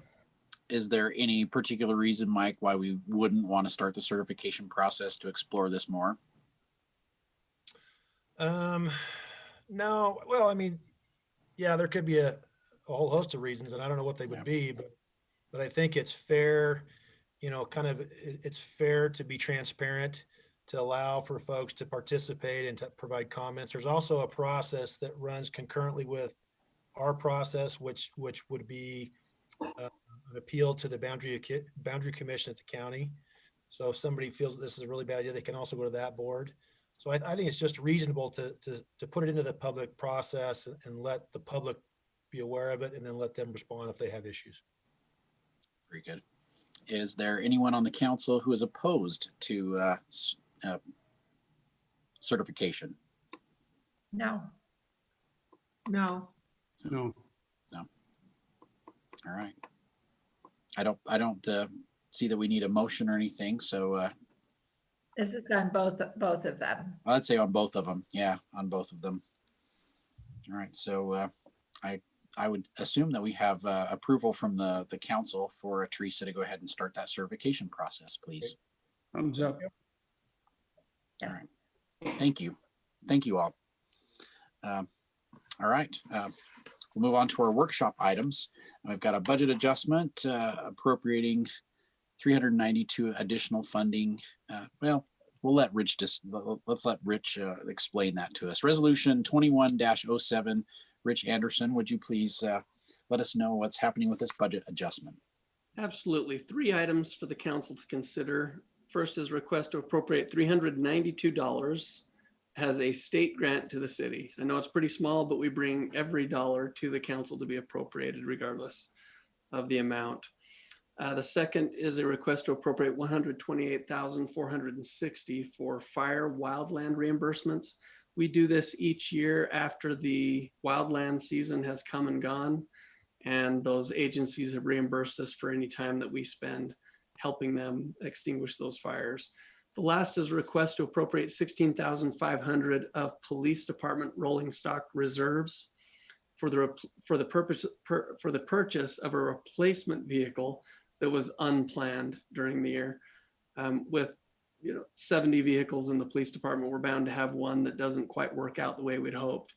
Is there any particular reason, Mike, why we wouldn't want to start the certification process to explore this more? No, well, I mean, yeah, there could be a whole host of reasons, and I don't know what they would be, but I think it's fair, you know, kind of, it's fair to be transparent, to allow for folks to participate and to provide comments. There's also a process that runs concurrently with our process, which would be an appeal to the boundary commission at the county. So if somebody feels that this is a really bad idea, they can also go to that board. So I think it's just reasonable to put it into the public process and let the public be aware of it, and then let them respond if they have issues. Very good. Is there anyone on the council who is opposed to certification? No. No. No. All right. I don't see that we need a motion or anything, so This is on both of them. I'd say on both of them. Yeah, on both of them. All right, so I would assume that we have approval from the council for Teresa to go ahead and start that certification process, please. Thumbs up. All right. Thank you. Thank you all. All right. We'll move on to our workshop items. We've got a budget adjustment appropriating 392 additional funding. Well, we'll let Rich let's let Rich explain that to us. Resolution 21-07. Rich Anderson, would you please let us know what's happening with this budget adjustment? Absolutely. 3 items for the council to consider. First is request to appropriate $392 as a state grant to the city. I know it's pretty small, but we bring every dollar to the council to be appropriated regardless of the amount. The second is a request to appropriate $128,460 for fire wildland reimbursements. We do this each year after the wildland season has come and gone, and those agencies have reimbursed us for any time that we spend helping them extinguish those fires. The last is a request to appropriate $16,500 of police department rolling stock reserves for the purchase of a replacement vehicle that was unplanned during the year. With 70 vehicles in the police department, we're bound to have one that doesn't quite work out the way we'd hoped.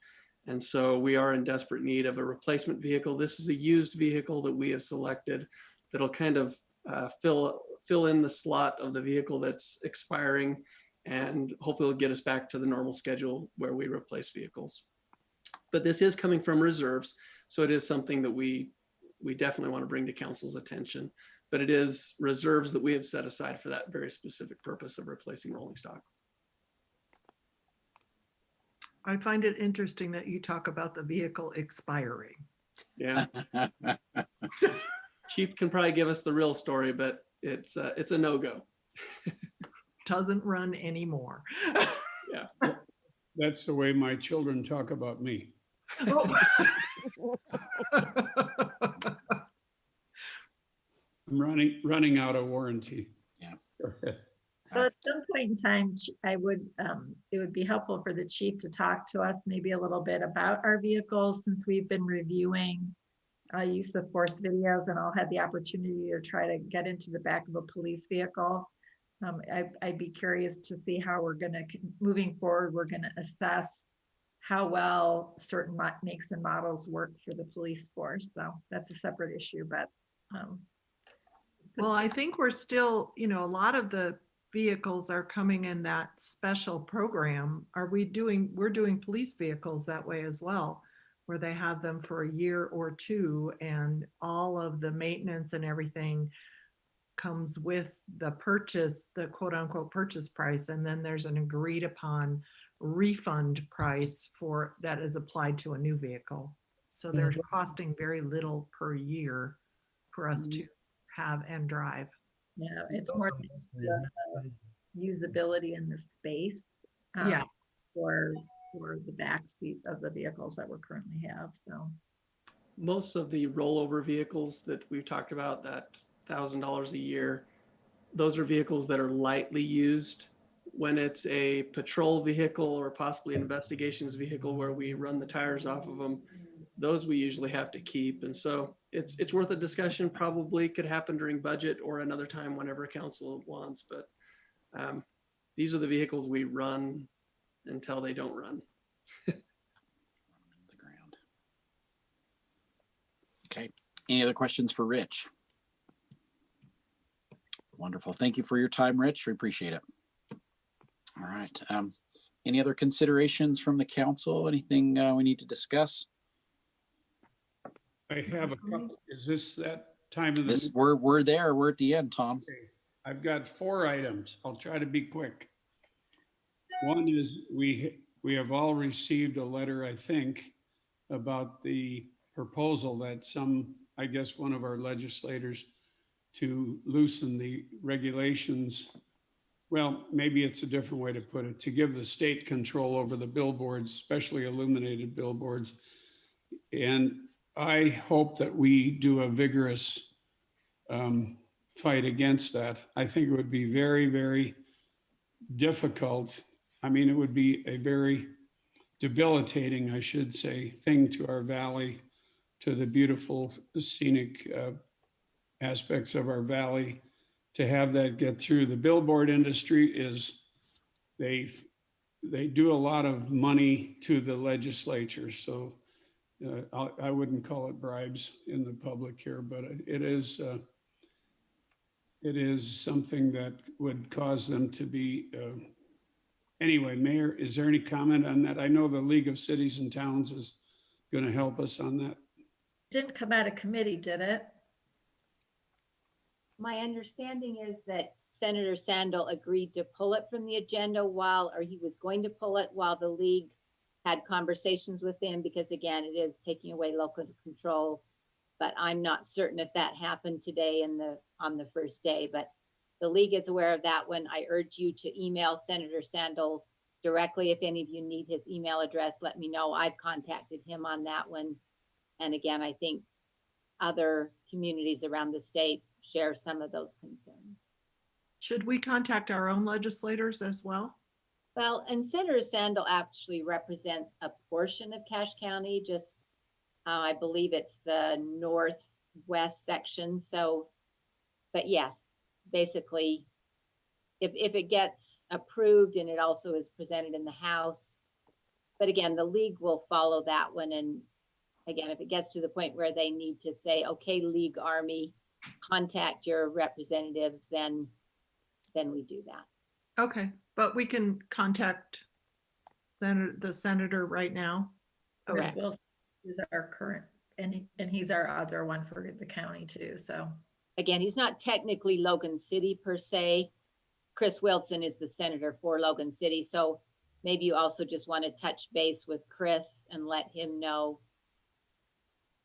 And so we are in desperate need of a replacement vehicle. This is a used vehicle that we have selected that'll kind of fill in the slot of the vehicle that's expiring, and hopefully it'll get us back to the normal schedule where we replace vehicles. But this is coming from reserves, so it is something that we definitely want to bring to council's attention. But it is reserves that we have set aside for that very specific purpose of replacing rolling stock. I find it interesting that you talk about the vehicle expiring. Yeah. Chief can probably give us the real story, but it's a no-go. Doesn't run anymore. Yeah. That's the way my children talk about me. Oh. I'm running out of warranty. Yeah. So at some point in time, it would be helpful for the chief to talk to us maybe a little bit about our vehicles, since we've been reviewing use of force videos, and all had the opportunity to try to get into the back of a police vehicle. I'd be curious to see how we're going to, moving forward, we're going to assess how well certain makes and models work for the police force. So that's a separate issue, but. Well, I think we're still, a lot of the vehicles are coming in that special program. We're doing police vehicles that way as well, where they have them for a year or 2, and all of the maintenance and everything comes with the purchase, the quote unquote purchase price. And then there's an agreed upon refund price for that is applied to a new vehicle. So they're costing very little per year for us to have and drive. Yeah, it's more the usability in the space. Yeah. For the back seat of the vehicles that we currently have, so. Most of the rollover vehicles that we've talked about, that $1,000 a year, those are vehicles that are lightly used. When it's a patrol vehicle or possibly an investigations vehicle where we run the tires off of them, those we usually have to keep. And so it's worth a discussion. Probably could happen during budget or another time whenever council wants. But these are the vehicles we run until they don't run. The ground. Okay. Any other questions for Rich? Wonderful. Thank you for your time, Rich. We appreciate it. All right. Any other considerations from the council? Anything we need to discuss? I have a couple. Is this that time of the? This we're there. We're at the end, Tom. Okay. I've got 4 items. I'll try to be quick. One is we have all received a letter, I think, about the proposal that I guess one of our legislators to loosen the regulations. Well, maybe it's a different way to put it, to give the state control over the billboards, especially illuminated billboards. And I hope that we do a vigorous fight against that. I think it would be very, very difficult. I mean, it would be a very debilitating, I should say, thing to our valley, to the beautiful scenic aspects of our valley, to have that get through. The billboard industry is, they do a lot of money to the legislature. So I wouldn't call it bribes in the public here, but it is something that would cause them to be, anyway, Mayor, is there any comment on that? I know the League of Cities and Towns is going to help us on that. Didn't come out of committee, did it? My understanding is that Senator Sandel agreed to pull it from the agenda or he was going to pull it while the league had conversations with him, because again, it is taking away local control. But I'm not certain if that happened today on the first day, but the league is aware of that one. I urge you to email Senator Sandel directly. If any of you need his email address, let me know. I've contacted him on that one. And again, I think other communities around the state share some of those concerns. Should we contact our own legislators as well? Well, and Senator Sandel actually represents a portion of Cache County, just I believe it's the northwest section. So, but yes, basically, if it gets approved and it also is presented in the House, but again, the league will follow that one. And again, if it gets to the point where they need to say, okay, League Army, contact your representatives, then we do that. Okay, but we can contact the senator right now. Chris Okay. Wilson is our current, and he's our other one for the county too, so. Again, he's not technically Logan City per se. Chris Wilson is the senator for Logan City. So maybe you also just want to touch base with Chris and let him know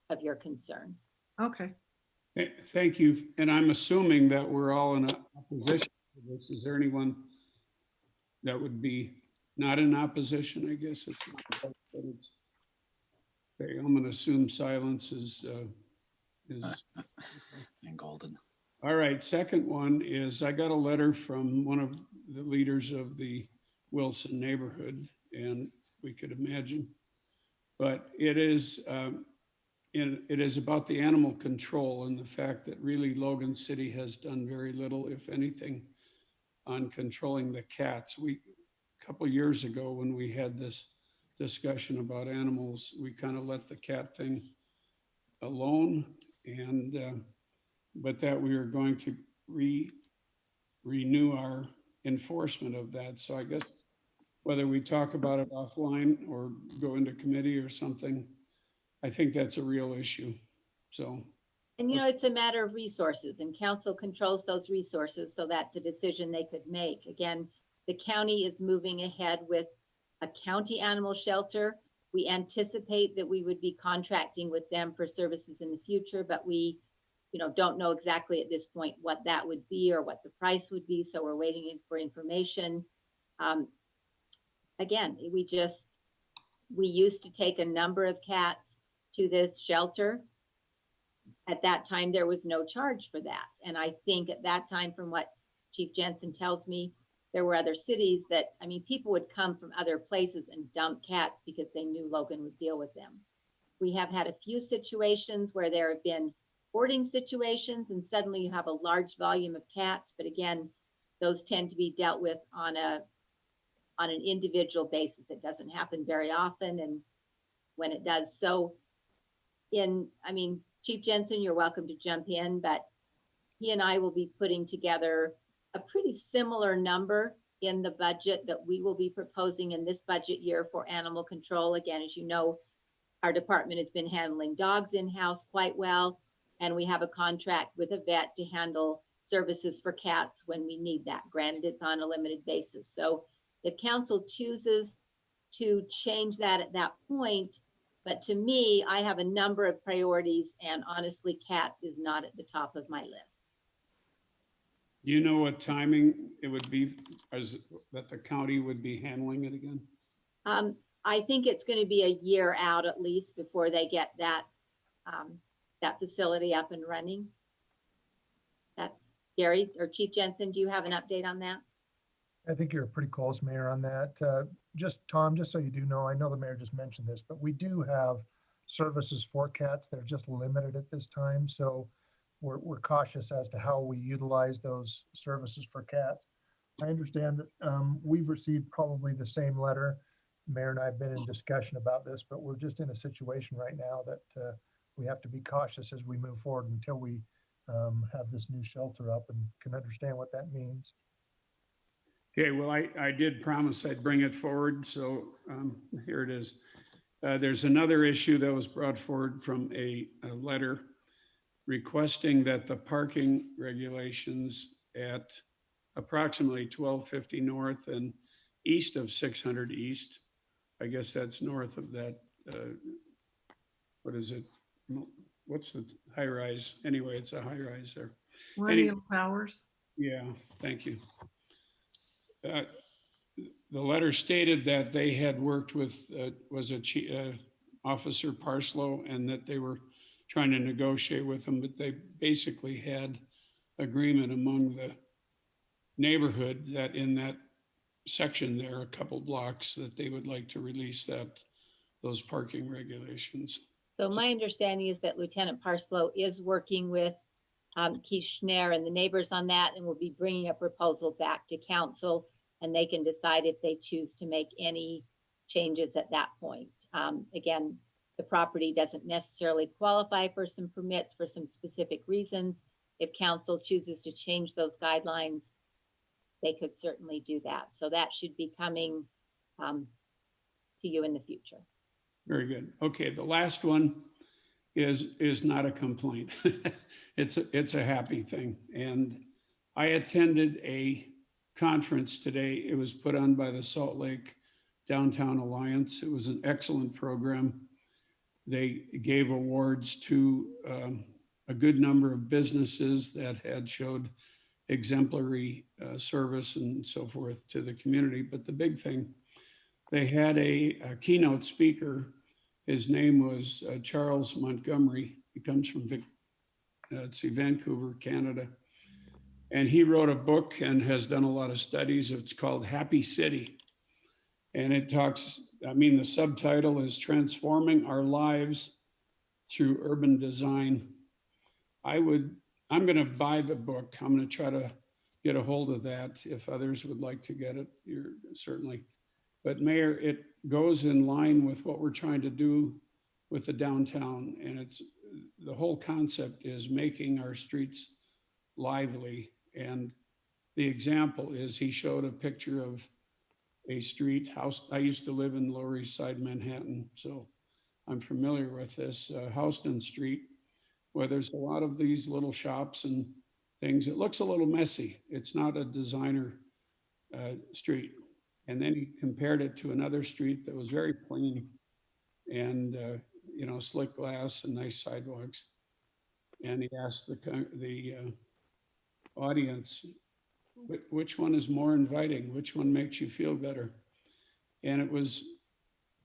of your concern. Okay. Thank you. And I'm assuming that we're all in opposition to this. Is there anyone that would be not in opposition? I guess it's, okay, I'm going to assume silence is And golden. All right. Second one is I got a letter from one of the leaders of the Wilson neighborhood, and we could imagine, but it is about the animal control and the fact that really Logan City has done very little, if anything, on controlling the cats. A couple years ago when we had this discussion about animals, we kind of let the cat thing alone, and but that we are going to renew our enforcement of that. So I guess whether we talk about it offline or go into committee or something, I think that's a real issue. So. And you know, it's a matter of resources, and council controls those resources. So that's a decision they could make. Again, the county is moving ahead with a county animal shelter. We anticipate that we would be contracting with them for services in the future, but we, don't know exactly at this point what that would be or what the price would be. So we're waiting for information. Again, we used to take a number of cats to this shelter. At that time, there was no charge for that. And I think at that time, from what Chief Jensen tells me, there were other cities that, people would come from other places and dump cats because they knew Logan would deal with them. We have had a few situations where there have been hoarding situations and suddenly you have a large volume of cats. But again, those tend to be dealt with on an individual basis. It doesn't happen very often. And when it does, Chief Jensen, you're welcome to jump in, but he and I will be putting together a pretty similar number in the budget that we will be proposing in this budget year for animal control. Again, as you know, our department has been handling dogs in-house quite well, and we have a contract with a vet to handle services for cats when we need that. Granted, it's on a limited basis. So if council chooses to change that at that point, but to me, I have a number of priorities, and honestly, cats is not at the top of my list. Do you know what timing it would be that the county would be handling it again? I think it's going to be a year out at least before they get that facility up and running. That's Gary or Chief Jensen. Do you have an update on that? I think you're pretty close, Mayor, on that. Tom, just so you do know, I know the mayor just mentioned this, but we do have services for cats. They're just limited at this time. So we're cautious as to how we utilize those services for cats. I understand that we've received probably the same letter. Mayor and I have been in discussion about this, but we're just in a situation right now that we have to be cautious as we move forward until we have this new shelter up and can understand what that means. Okay, well, I did promise I'd bring it forward, so here it is. There's another issue that was brought forward from a letter requesting that the parking regulations at approximately 1250 North and east of 600 East, I guess that's north of that, what is it? What's the high rise? Anyway, it's a high rise there. Millennium Towers. Yeah, thank you. The letter stated that they had worked with, Officer Parslow, and that they were trying to negotiate with them, but they basically had agreement among the neighborhood that in that section there, a couple blocks, that they would like to release those parking regulations. So my understanding is that Lieutenant Parslow is working with Keith Schneer and the neighbors on that, and will be bringing a proposal back to council, and they can decide if they choose to make any changes at that point. Again, the property doesn't necessarily qualify for some permits for some specific reasons. If council chooses to change those guidelines, they could certainly do that. So that should be coming to you in the future. Very good. Okay, the last one is not a complaint. It's a happy thing. And I attended a conference today. It was put on by the Salt Lake Downtown Alliance. It was an excellent program. They gave awards to a good number of businesses that had showed exemplary service and so forth to the community. But the big thing, they had a keynote speaker. His name was Charles Montgomery. He comes from Vancouver, Canada. And he wrote a book and has done a lot of studies. It's called Happy City. And it talks, the subtitle is Transforming Our Lives Through Urban Design. I'm going to buy the book. I'm going to try to get a hold of that. If others would like to get it, you're certainly. But Mayor, it goes in line with what we're trying to do with the downtown. And the whole concept is making our streets lively. And the example is he showed a picture of a street house. I used to live in Lower East Side, Manhattan, so I'm familiar with this. Houston Street, where there's a lot of these little shops and things. It looks a little messy. It's not a designer street. And then he compared it to another street that was very clean and, you know, slick glass and nice sidewalks. And he asked the audience, which one is more inviting? Which one makes you feel better? And it was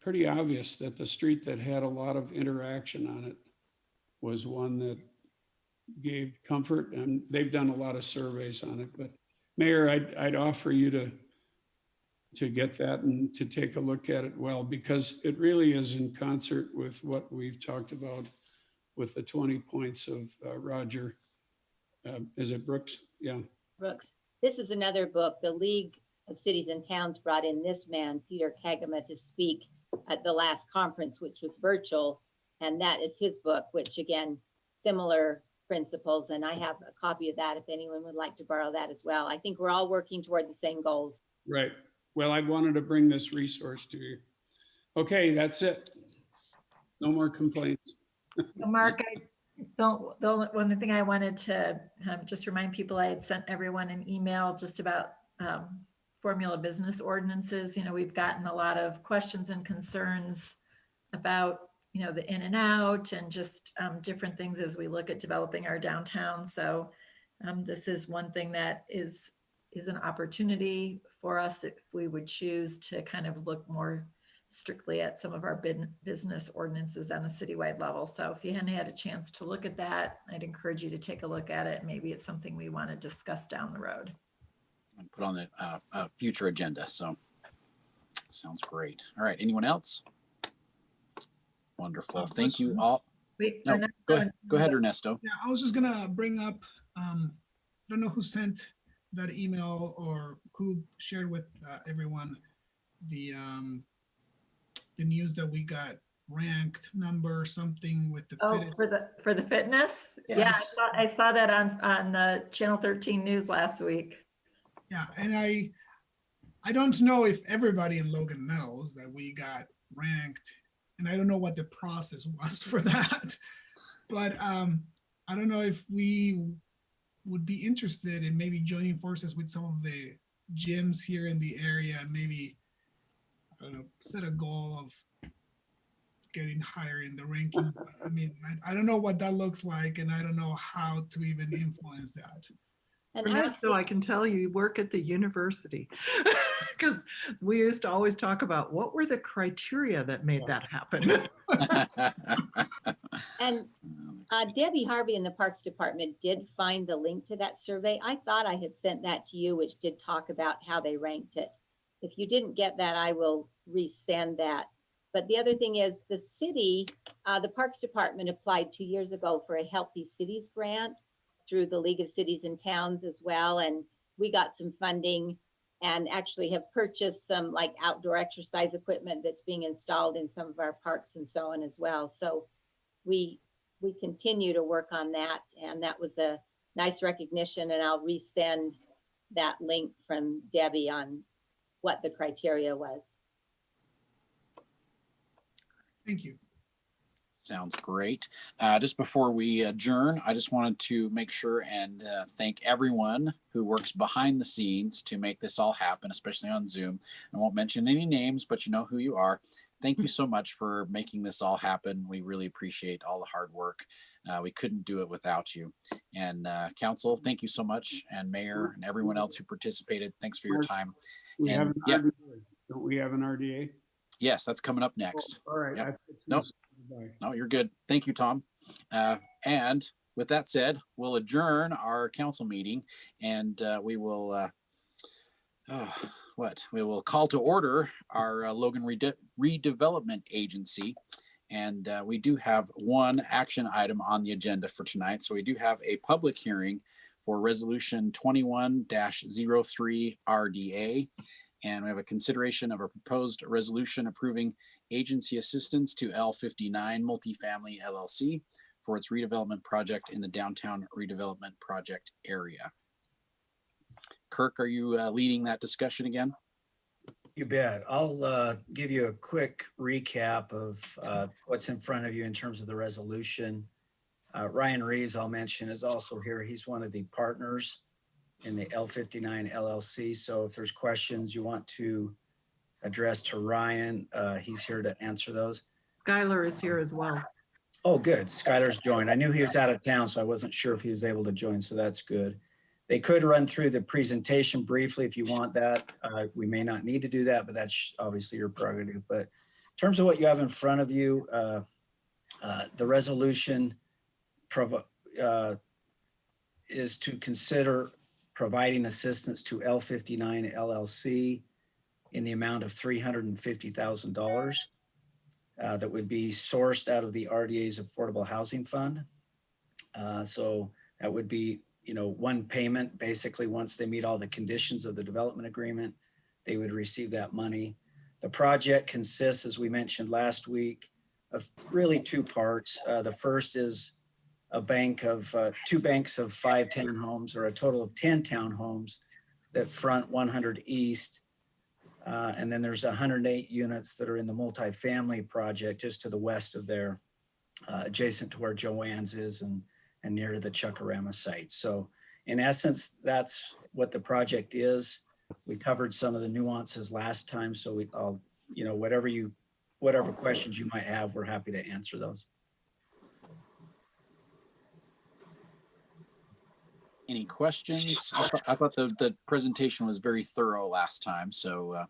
pretty obvious that the street that had a lot of interaction on it was one that gave comfort, and they've done a lot of surveys on it. But Mayor, I'd offer you to get that and to take a look at it well, because it really is in concert with what we've talked about with the 20 points of Roger. Is it Brooks? Yeah. Brooks. This is another book. The League of Cities and Towns brought in this man, Peter Kagama, to speak at the last conference, which was virtual. And that is his book, which again, similar principles. And I have a copy of that if anyone would like to borrow that as well. I think we're all working toward the same goals. Right. Well, I wanted to bring this resource to you. Okay, that's it. No more complaints. Mark, one thing I wanted to just remind people, I had sent everyone an email just about formula business ordinances. You know, we've gotten a lot of questions and concerns about, you know, the in and out and just different things as we look at developing our downtown. So this is one thing that is an opportunity for us if we would choose to kind of look more strictly at some of our business ordinances on a citywide level. So if you hadn't had a chance to look at that, I'd encourage you to take a look at it. Maybe it's something we want to discuss down the road. And put on the future agenda. So sounds great. All right. Anyone else? Wonderful. Thank you all. Wait, No, go ahead, Ernesto. Yeah, I was just gonna bring up, I don't know who sent that email or who shared with everyone the news that we got ranked number something with the Oh, for the fitness? Yes. Yeah, I saw that on the Channel 13 news last week. Yeah, and I don't know if everybody in Logan knows that we got ranked, and I don't know what the process was for that, but I don't know if we would be interested in maybe joining forces with some of the gyms here in the area and maybe, I don't know, set a goal of getting higher in the ranking. I mean, I don't know what that looks like, and I don't know how to even influence that. And Ernesto, I can tell you work at the university because we used to always talk about what were the criteria that made that happen. And Debbie Harvey in the Parks Department did find the link to that survey. I thought I had sent that to you, which did talk about how they ranked it. If you didn't get that, I will resend that. But the other thing is the city, the Parks Department applied 2 years ago for a Healthy Cities grant through the League of Cities and Towns as well. And we got some funding and actually have purchased some like outdoor exercise equipment that's being installed in some of our parks and so on as well. So we continue to work on that. And that was a nice recognition. And I'll resend that link from Debbie on what the criteria was. Thank you. Sounds great. Just before we adjourn, I just wanted to make sure and thank everyone who works behind the scenes to make this all happen, especially on Zoom. I won't mention any names, but you know who you are. Thank you so much for making this all happen. We really appreciate all the hard work. We couldn't do it without you. And council, thank you so much. And mayor and everyone else who participated, thanks for your time. We have And an yeah, RDA. Don't we have an RDA? yes, that's coming up next. Oh, all right. Yep. I- Nope. No, you're good. Thank you, Tom. And with that said, we'll adjourn our council meeting and we will, we will call to order our Logan Redevelopment Agency. And we do have one action item on the agenda for tonight. So we do have a public hearing for Resolution 21-03 RDA. And we have a consideration of a proposed resolution approving agency assistance to L59 Multifamily LLC for its redevelopment project in the downtown redevelopment project area. Kirk, are you leading that discussion again? You bet. I'll give you a quick recap of what's in front of you in terms of the resolution. Ryan Reeves, I'll mention, is also here. He's one of the partners in the L59 LLC. So if there's questions you want to addressed to Ryan. He's here to answer those. Skylar is here as well. Oh, good. Skylar's joined. I knew he was out of town, so I wasn't sure if he was able to join, so that's good. They could run through the presentation briefly if you want that. We may not need to do that, but that's obviously your prerogative. But in terms of what you have in front of you, the resolution is to consider providing assistance to L59 LLC in the amount of $350,000 that would be sourced out of the RDA's Affordable Housing Fund. So that would be, one payment. Basically, once they meet all the conditions of the development agreement, they would receive that money. The project consists, as we mentioned last week, of really two parts. The first is a bank of two banks of 5 townhomes, or a total of 10 townhomes that front 100 East. And then there's 108 units that are in the multifamily project just to the west of there, adjacent to where Joanne's is and near to the Chuckarama site. So in essence, that's what the project is. We covered some of the nuances last time. So I'll, whatever questions you might have, we're happy to answer those. Any questions? I thought the presentation was very thorough last time, so.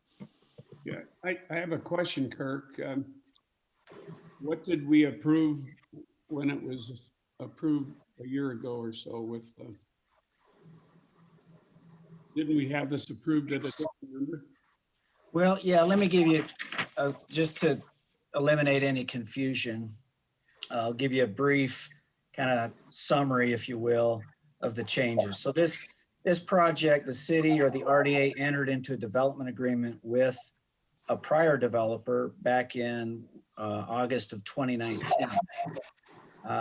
Yeah, I have a question, Kirk. What did we approve when it was approved a year ago or so with, didn't we have this approved at a different number? Well, yeah, let me give you, just to eliminate any confusion, I'll give you a brief kind of summary, if you will, of the changes. So this project, the city or the RDA entered into a development agreement with a prior developer back in August of 2019.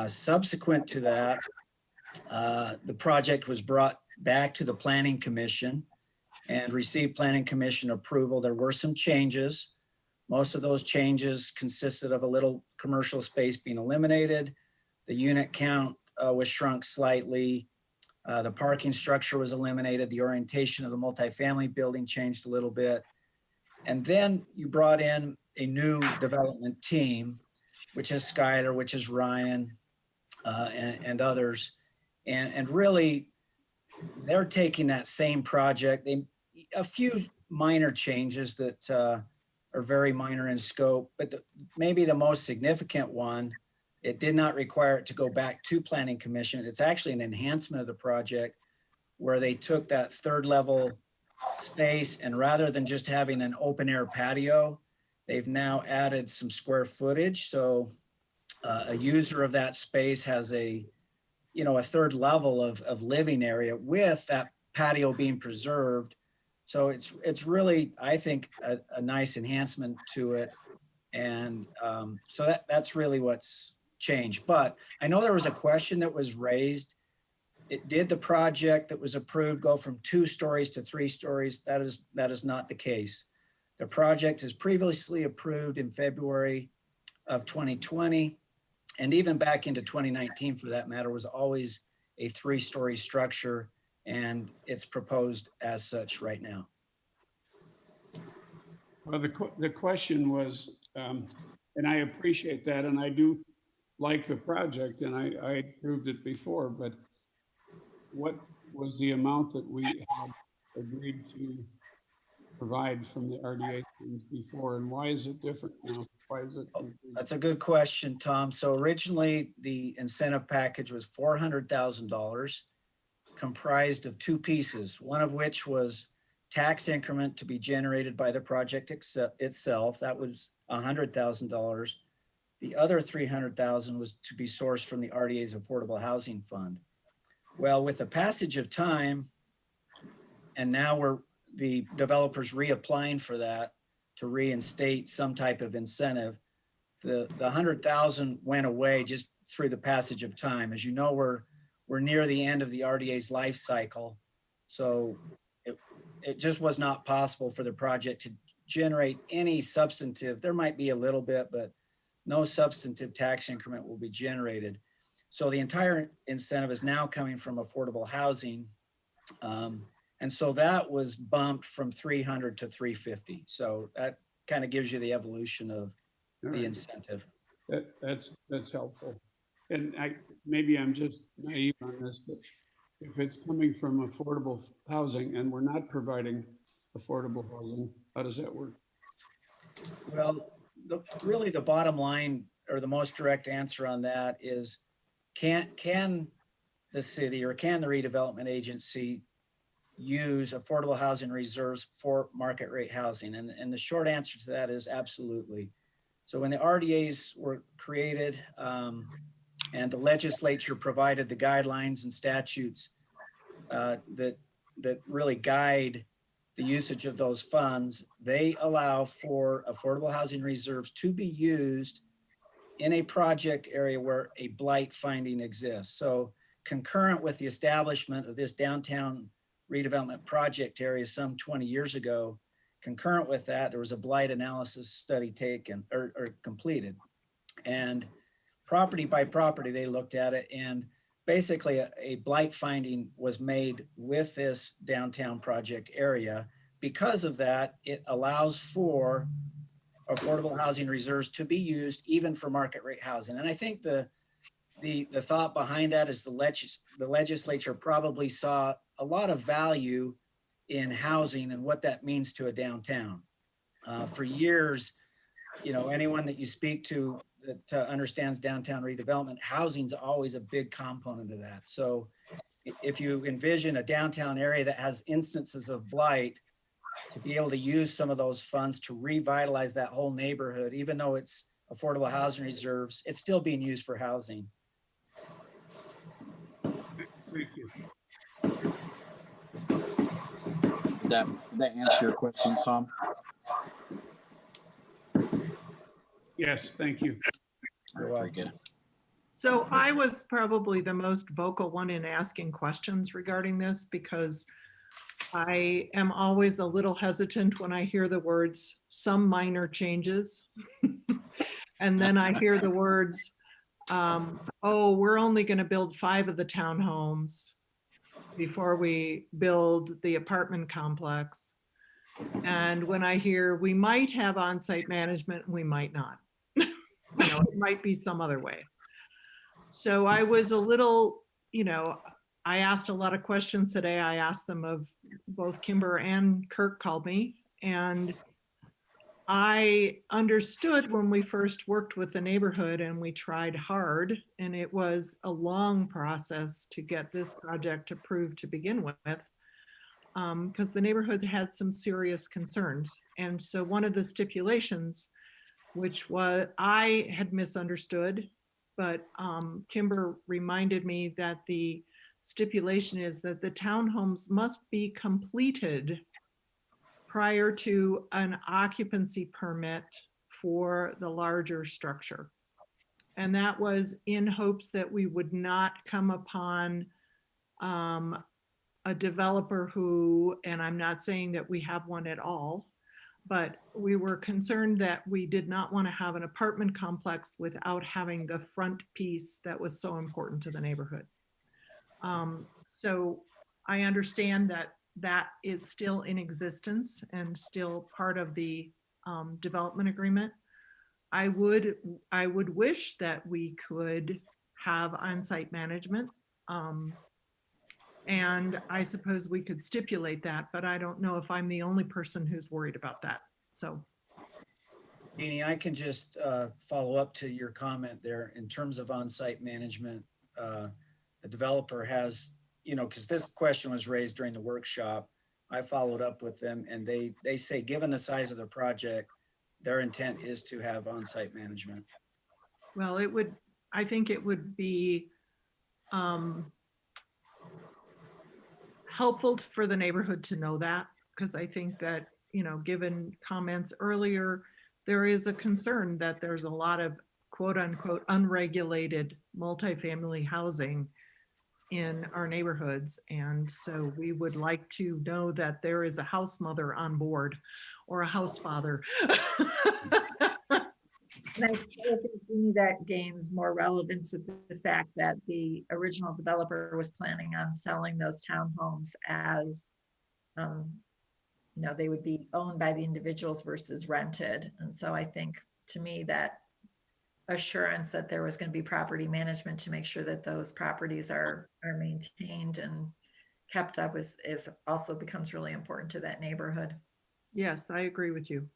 Subsequent to that, the project was brought back to the Planning Commission and received Planning Commission approval. There were some changes. Most of those changes consisted of a little commercial space being eliminated. The unit count was shrunk slightly. The parking structure was eliminated. The orientation of the multifamily building changed a little bit. And then you brought in a new development team, which is Skylar, which is Ryan, and others. And really, they're taking that same project. A few minor changes that are very minor in scope, but maybe the most significant one, it did not require it to go back to Planning Commission. It's actually an enhancement of the project where they took that third level space, and rather than just having an open air patio, they've now added some square footage. So a user of that space has a third level of living area with that patio being preserved. So it's really, I think, a nice enhancement to it. And so that's really what's changed. But I know there was a question that was raised. Did the project that was approved go from 2 stories to 3 stories? That is not the case. The project is previously approved in February of 2020, and even back into 2019 for that matter, was always a 3-story structure, and it's proposed as such right now. Well, the question was, and I appreciate that, and I do like the project, and I approved it before, but what was the amount that we had agreed to provide from the RDA funds before, and why is it different now? Why is it? That's a good question, Tom. So originally the incentive package was $400,000, comprised of 2 pieces, one of which was tax increment to be generated by the project itself. That was $100,000. The other $300,000 was to be sourced from the RDA's Affordable Housing Fund. Well, with the passage of time, and now the developers reapplying for that to reinstate some type of incentive, the $100,000 went away just through the passage of time. As you know, we're near the end of the RDA's life cycle. So it just was not possible for the project to generate any substantive, there might be a little bit, but no substantive tax increment will be generated. So the entire incentive is now coming from affordable housing. And so that was bumped from 300 to 350. So that kind of gives you the evolution of All the right. incentive. That's helpful. And maybe I'm just naive on this, but if it's coming from affordable housing and we're not providing affordable housing, how does that work? Well, really the bottom line or the most direct answer on that is can the city or can the redevelopment agency use affordable housing reserves for market rate housing? And the short answer to that is absolutely. So when the RDAs were created and the legislature provided the guidelines and statutes that really guide the usage of those funds, they allow for affordable housing reserves to be used in a project area where a blight finding exists. So concurrent with the establishment of this downtown redevelopment project area some 20 years ago, concurrent with that, there was a blight analysis study taken or completed. And property by property, they looked at it, and basically a blight finding was made with this downtown project area. Because of that, it allows for affordable housing reserves to be used even for market rate housing. And I think the thought behind that is the legislature probably saw a lot of value in housing and what that means to a downtown. For years, anyone that you speak to that understands downtown redevelopment, housing's always a big component of that. So if you envision a downtown area that has instances of blight, to be able to use some of those funds to revitalize that whole neighborhood, even though it's affordable housing reserves, it's still being used for housing. Thank you. That answer your question, Sam? Yes, thank you. Very good. So I was probably the most vocal one in asking questions regarding this because I am always a little hesitant when I hear the words, some minor changes. And then I hear the words, oh, we're only going to build 5 of the townhomes before we build the apartment complex. And when I hear we might have on-site management, we might not. It might be some other way. So I was a little, I asked a lot of questions today. I asked them of both Kimber and Kirk called me, and I understood when we first worked with the neighborhood and we tried hard, and it was a long process to get this project approved to begin with, because the neighborhood had some serious concerns. And so one of the stipulations, which was I had misunderstood, but Kimber reminded me that the stipulation is that the townhomes must be completed prior to an occupancy permit for the larger structure. And that was in hopes that we would not come upon a developer who, and I'm not saying that we have one at all, but we were concerned that we did not want to have an apartment complex without having the front piece that was so important to the neighborhood. So I understand that that is still in existence and still part of the development agreement. I would wish that we could have on-site management. And I suppose we could stipulate that, but I don't know if I'm the only person who's worried about that. So. Jeannie, I can just follow up to your comment there in terms of on-site management. The developer has, because this question was raised during the workshop, I followed up with them and they say, given the size of the project, their intent is to have on-site management. Well, I think it would be helpful for the neighborhood to know that, because I think that, given comments earlier, there is a concern that there's a lot of quote unquote unregulated multifamily housing in our neighborhoods. And so we would like to know that there is a house mother on board or a house father. And I think that gains more relevance with the fact that the original developer was planning on selling those townhomes as they would be owned by the individuals versus rented. And so I think, to me, that assurance that there was going to be property management to make sure that those properties are maintained and kept up is also becomes really important to that neighborhood. Yes, I agree with you.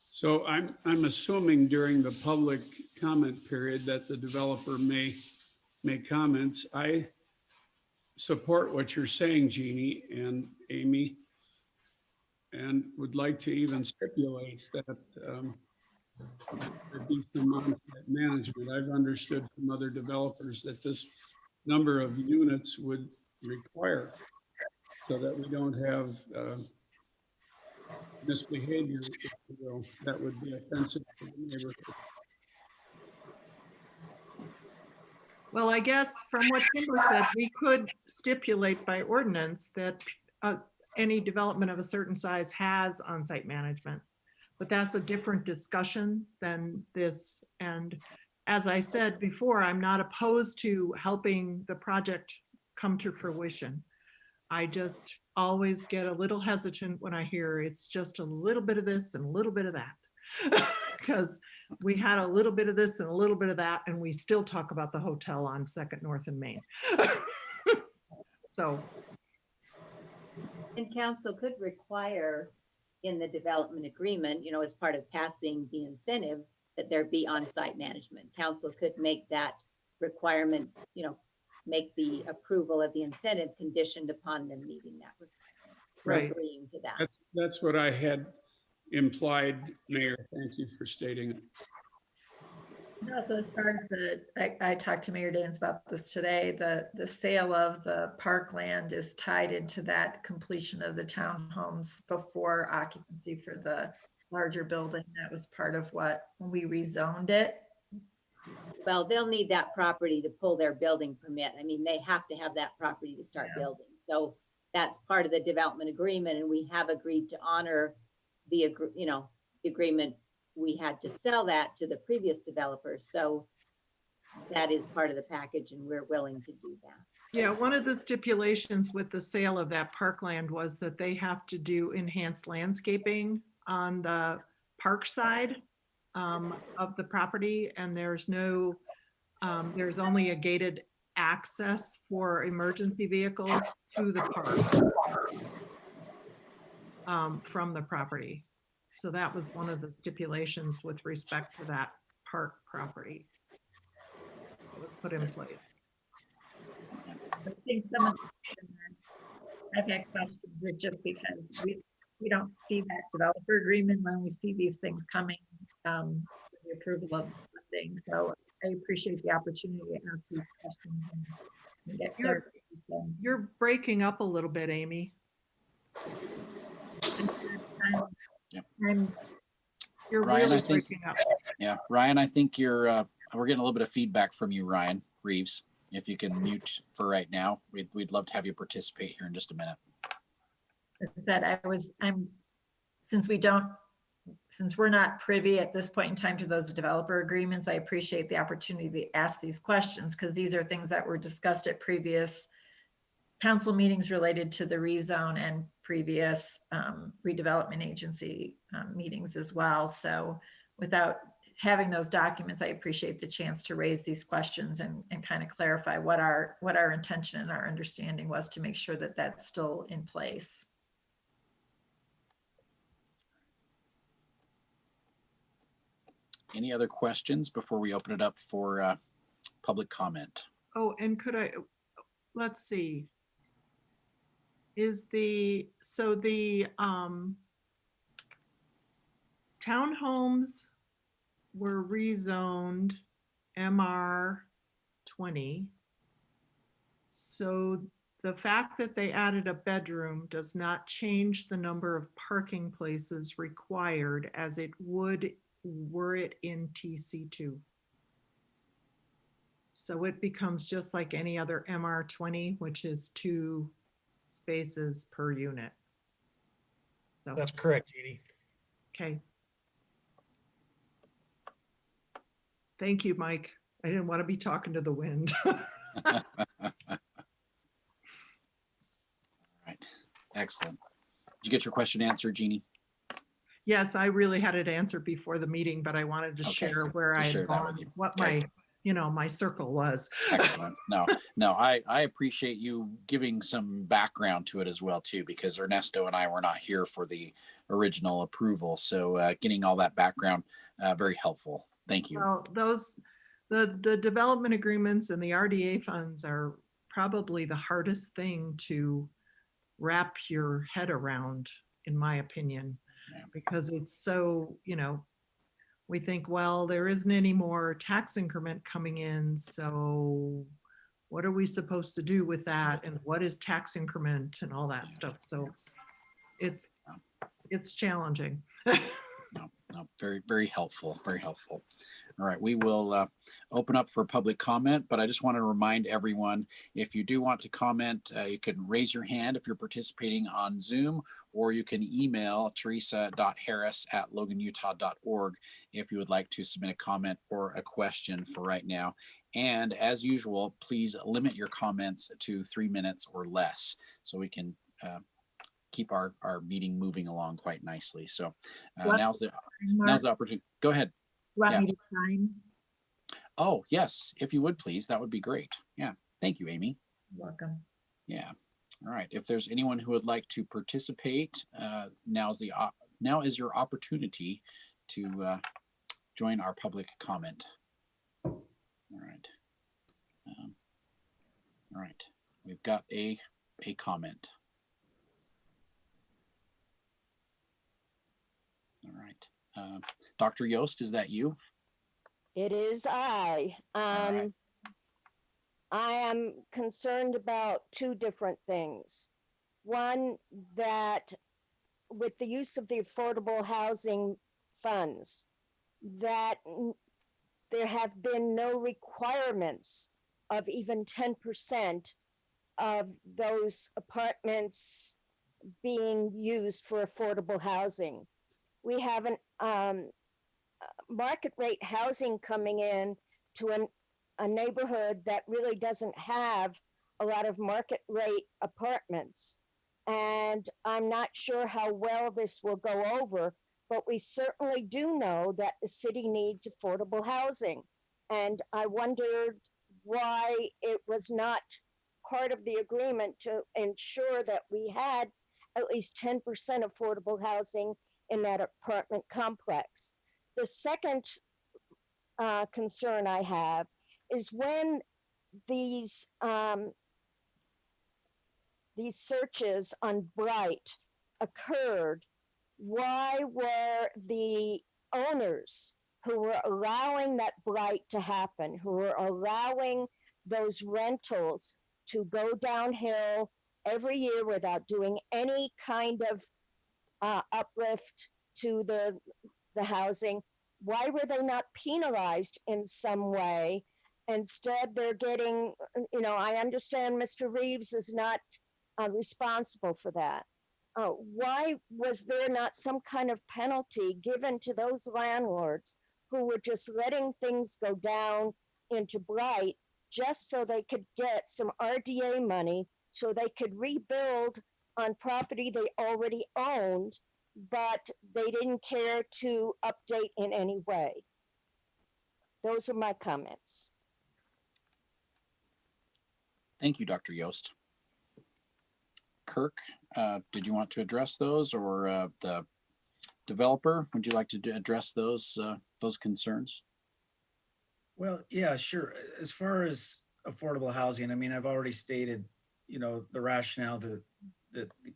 So I'm assuming during the public comment period that the developer may make comments. I support what you're saying, Jeannie and Amy, and would like to even stipulate that there be some on-site management. I've understood from other developers that this number of units would require, so that we don't have misbehavior, if you will, that would be offensive to the neighborhood. Well, I guess from what Kimber said, we could stipulate by ordinance that any development of a certain size has on-site management. But that's a different discussion than this. And as I said before, I'm not opposed to helping the project come to fruition. I just always get a little hesitant when I hear it's just a little bit of this and a little bit of that. Because we had a little bit of this and a little bit of that, and we still talk about the hotel on 2nd North and Main. So. And council could require in the development agreement, as part of passing the incentive, that there be on-site management. Council could make that requirement, make the approval of the incentive conditioned upon them meeting that. Right. Agreeing to that. That's what I had implied, Mayor. Thank you for stating it. Also, as far as I talked to Mayor Daines about this today, the sale of the parkland is tied into that completion of the townhomes before occupancy for the larger building. That was part of when we rezoned it. Well, they'll need that property to pull their building permit. I mean, they have to have that property to start building. So that's part of the development agreement, and we have agreed to honor the agreement. We had to sell that to the previous developers. So that is part of the package, and we're willing to do that. Yeah, one of the stipulations with the sale of that parkland was that they have to do enhanced landscaping on the park side of the property, and there's only a gated access for emergency vehicles to the park from the property. So that was one of the stipulations with respect to that park property that was put in place. I think some of I've had questions is just because we don't see that developer agreement when we see these things coming, the approval of funding. So I appreciate the opportunity to ask these questions and get clarification. You're breaking up a little bit, Amy. You're Ryan, really I think, breaking up. yeah, Ryan, I think we're getting a little bit of feedback from you, Ryan Reeves. If you can mute for right now, we'd love to have you participate here in just a minute. As I said, since we're not privy at this point in time to those developer agreements, I appreciate the opportunity to ask these questions, because these are things that were discussed at previous council meetings related to the rezone and previous redevelopment agency meetings as well. So without having those documents, I appreciate the chance to raise these questions and kind of clarify what our intention and our understanding was to make sure that that's still in place. Any other questions before we open it up for public comment? Oh, and let's see. So the townhomes were rezoned MR 20. So the fact that they added a bedroom does not change the number of parking places required as it would were it in TC2. So it becomes just like any other MR 20, which is 2 spaces per unit. So That's correct, Jeannie. okay. Thank you, Mike. I didn't want to be talking to the wind. All right, excellent. Did you get your question answered, Jeannie? Yes, I really had it answered before the meeting, but I wanted to Okay, share where I just share had that with gone, you. what Okay. my, my circle was. Excellent. No, I appreciate you giving some background to it as well too, because Ernesto and I were not here for the original approval. So getting all that background, very helpful. Thank you. Well, the development agreements and the RDA funds are probably the hardest thing to wrap your head around, in my opinion, Yeah. because it's so, we think, well, there isn't any more tax increment coming in, so what are we supposed to do with that? And what is tax increment and all that stuff? So it's challenging. No, very, very helpful, very helpful. All right, we will open up for public comment, but I just want to remind everyone, if you do want to comment, you can raise your hand if you're participating on Zoom, or you can email teresa.harris@loganutah.org if you would like to submit a comment or a question for right now. And as usual, please limit your comments to 3 minutes or less so we can keep our meeting moving along quite nicely. So now's the opportunity. Go ahead. You want Yeah. me to sign? Oh, yes, if you would please, that would be great. Yeah, thank you, Amy. Welcome. Yeah. All right. If there's anyone who would like to participate, now is your opportunity to join our public comment. All right. All right. We've got a comment. All right. Dr. Yost, is that you? It is I. right. I am concerned about two different things. One, that with the use of the affordable housing funds, that there have been no requirements of even 10% of those apartments being used for affordable housing. We have an market rate housing coming in to a neighborhood that really doesn't have a lot of market rate apartments. And I'm not sure how well this will go over, but we certainly do know that the city needs affordable housing. And I wondered why it was not part of the agreement to ensure that we had at least 10% affordable housing in that apartment complex. The second concern I have is when these searches on Bright occurred, why were the owners who were allowing that Bright to happen, who were allowing those rentals to go downhill every year without doing any kind of uplift to the housing, why were they not penalized in some way? Instead, they're getting, I understand Mr. Reeves is not responsible for that. Why was there not some kind of penalty given to those landlords who were just letting things go down into Bright just so they could get some RDA money so they could rebuild on property they already owned, but they didn't care to update in any way? Those are my comments. Thank you, Dr. Yost. Kirk, did you want to address those, or the developer? Would you like to address those concerns? Well, yeah, sure. As far as affordable housing, I mean, I've already stated, the rationale that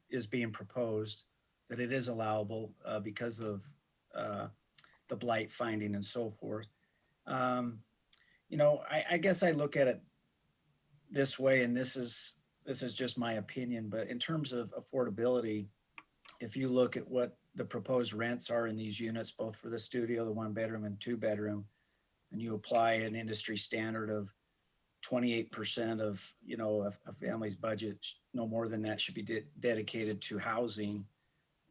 is being proposed, that it is allowable because of the blight finding and so forth. I guess I look at it this way, and this is just my opinion, but in terms of affordability, if you look at what the proposed rents are in these units, both for the studio, the 1-bedroom and 2-bedroom, and you apply an industry standard of 28% of, a family's budget, no more than that should be dedicated to housing.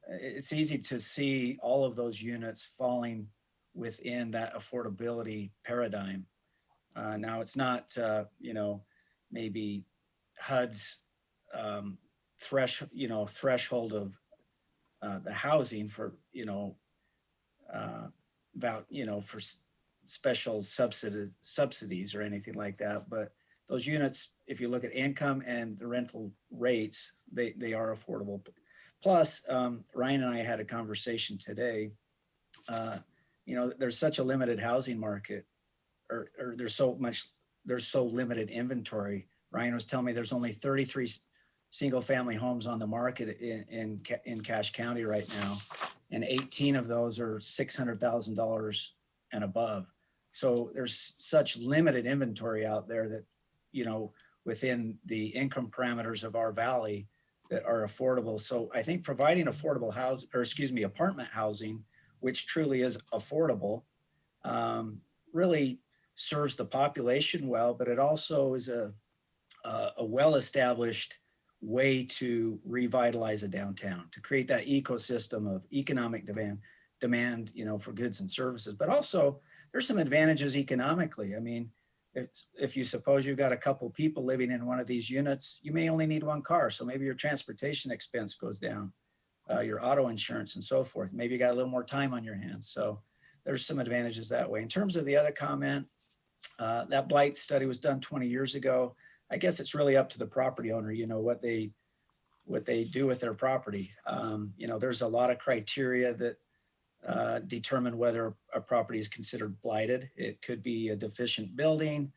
It's easy to see all of those units falling within that affordability paradigm. Now it's not, maybe HUD's threshold of the housing for, about, for special subsidies or anything like that. But those units, if you look at income and the rental rates, they are affordable. Plus, Ryan and I had a conversation today. There's such a limited housing market, or there's so limited inventory. Ryan was telling me there's only 33 single family homes on the market in Cache County right now, and 18 of those are $600,000 and above. So there's such limited inventory out there that, within the income parameters of our valley, that are affordable. So I think providing affordable apartment housing, which truly is affordable, really serves the population well, but it also is a well-established way to revitalize a downtown, to create that ecosystem of economic demand, for goods and services. But also there's some advantages economically. I mean, if you suppose you've got a couple people living in one of these units, you may only need one car. So maybe your transportation expense goes down, your auto insurance and so forth. Maybe you got a little more time on your hands. So there's some advantages that way. In terms of the other comment, that blight study was done 20 years ago. I guess it's really up to the property owner, what they do with their property. There's a lot of criteria that determine whether a property is considered blighted. It could be a deficient building.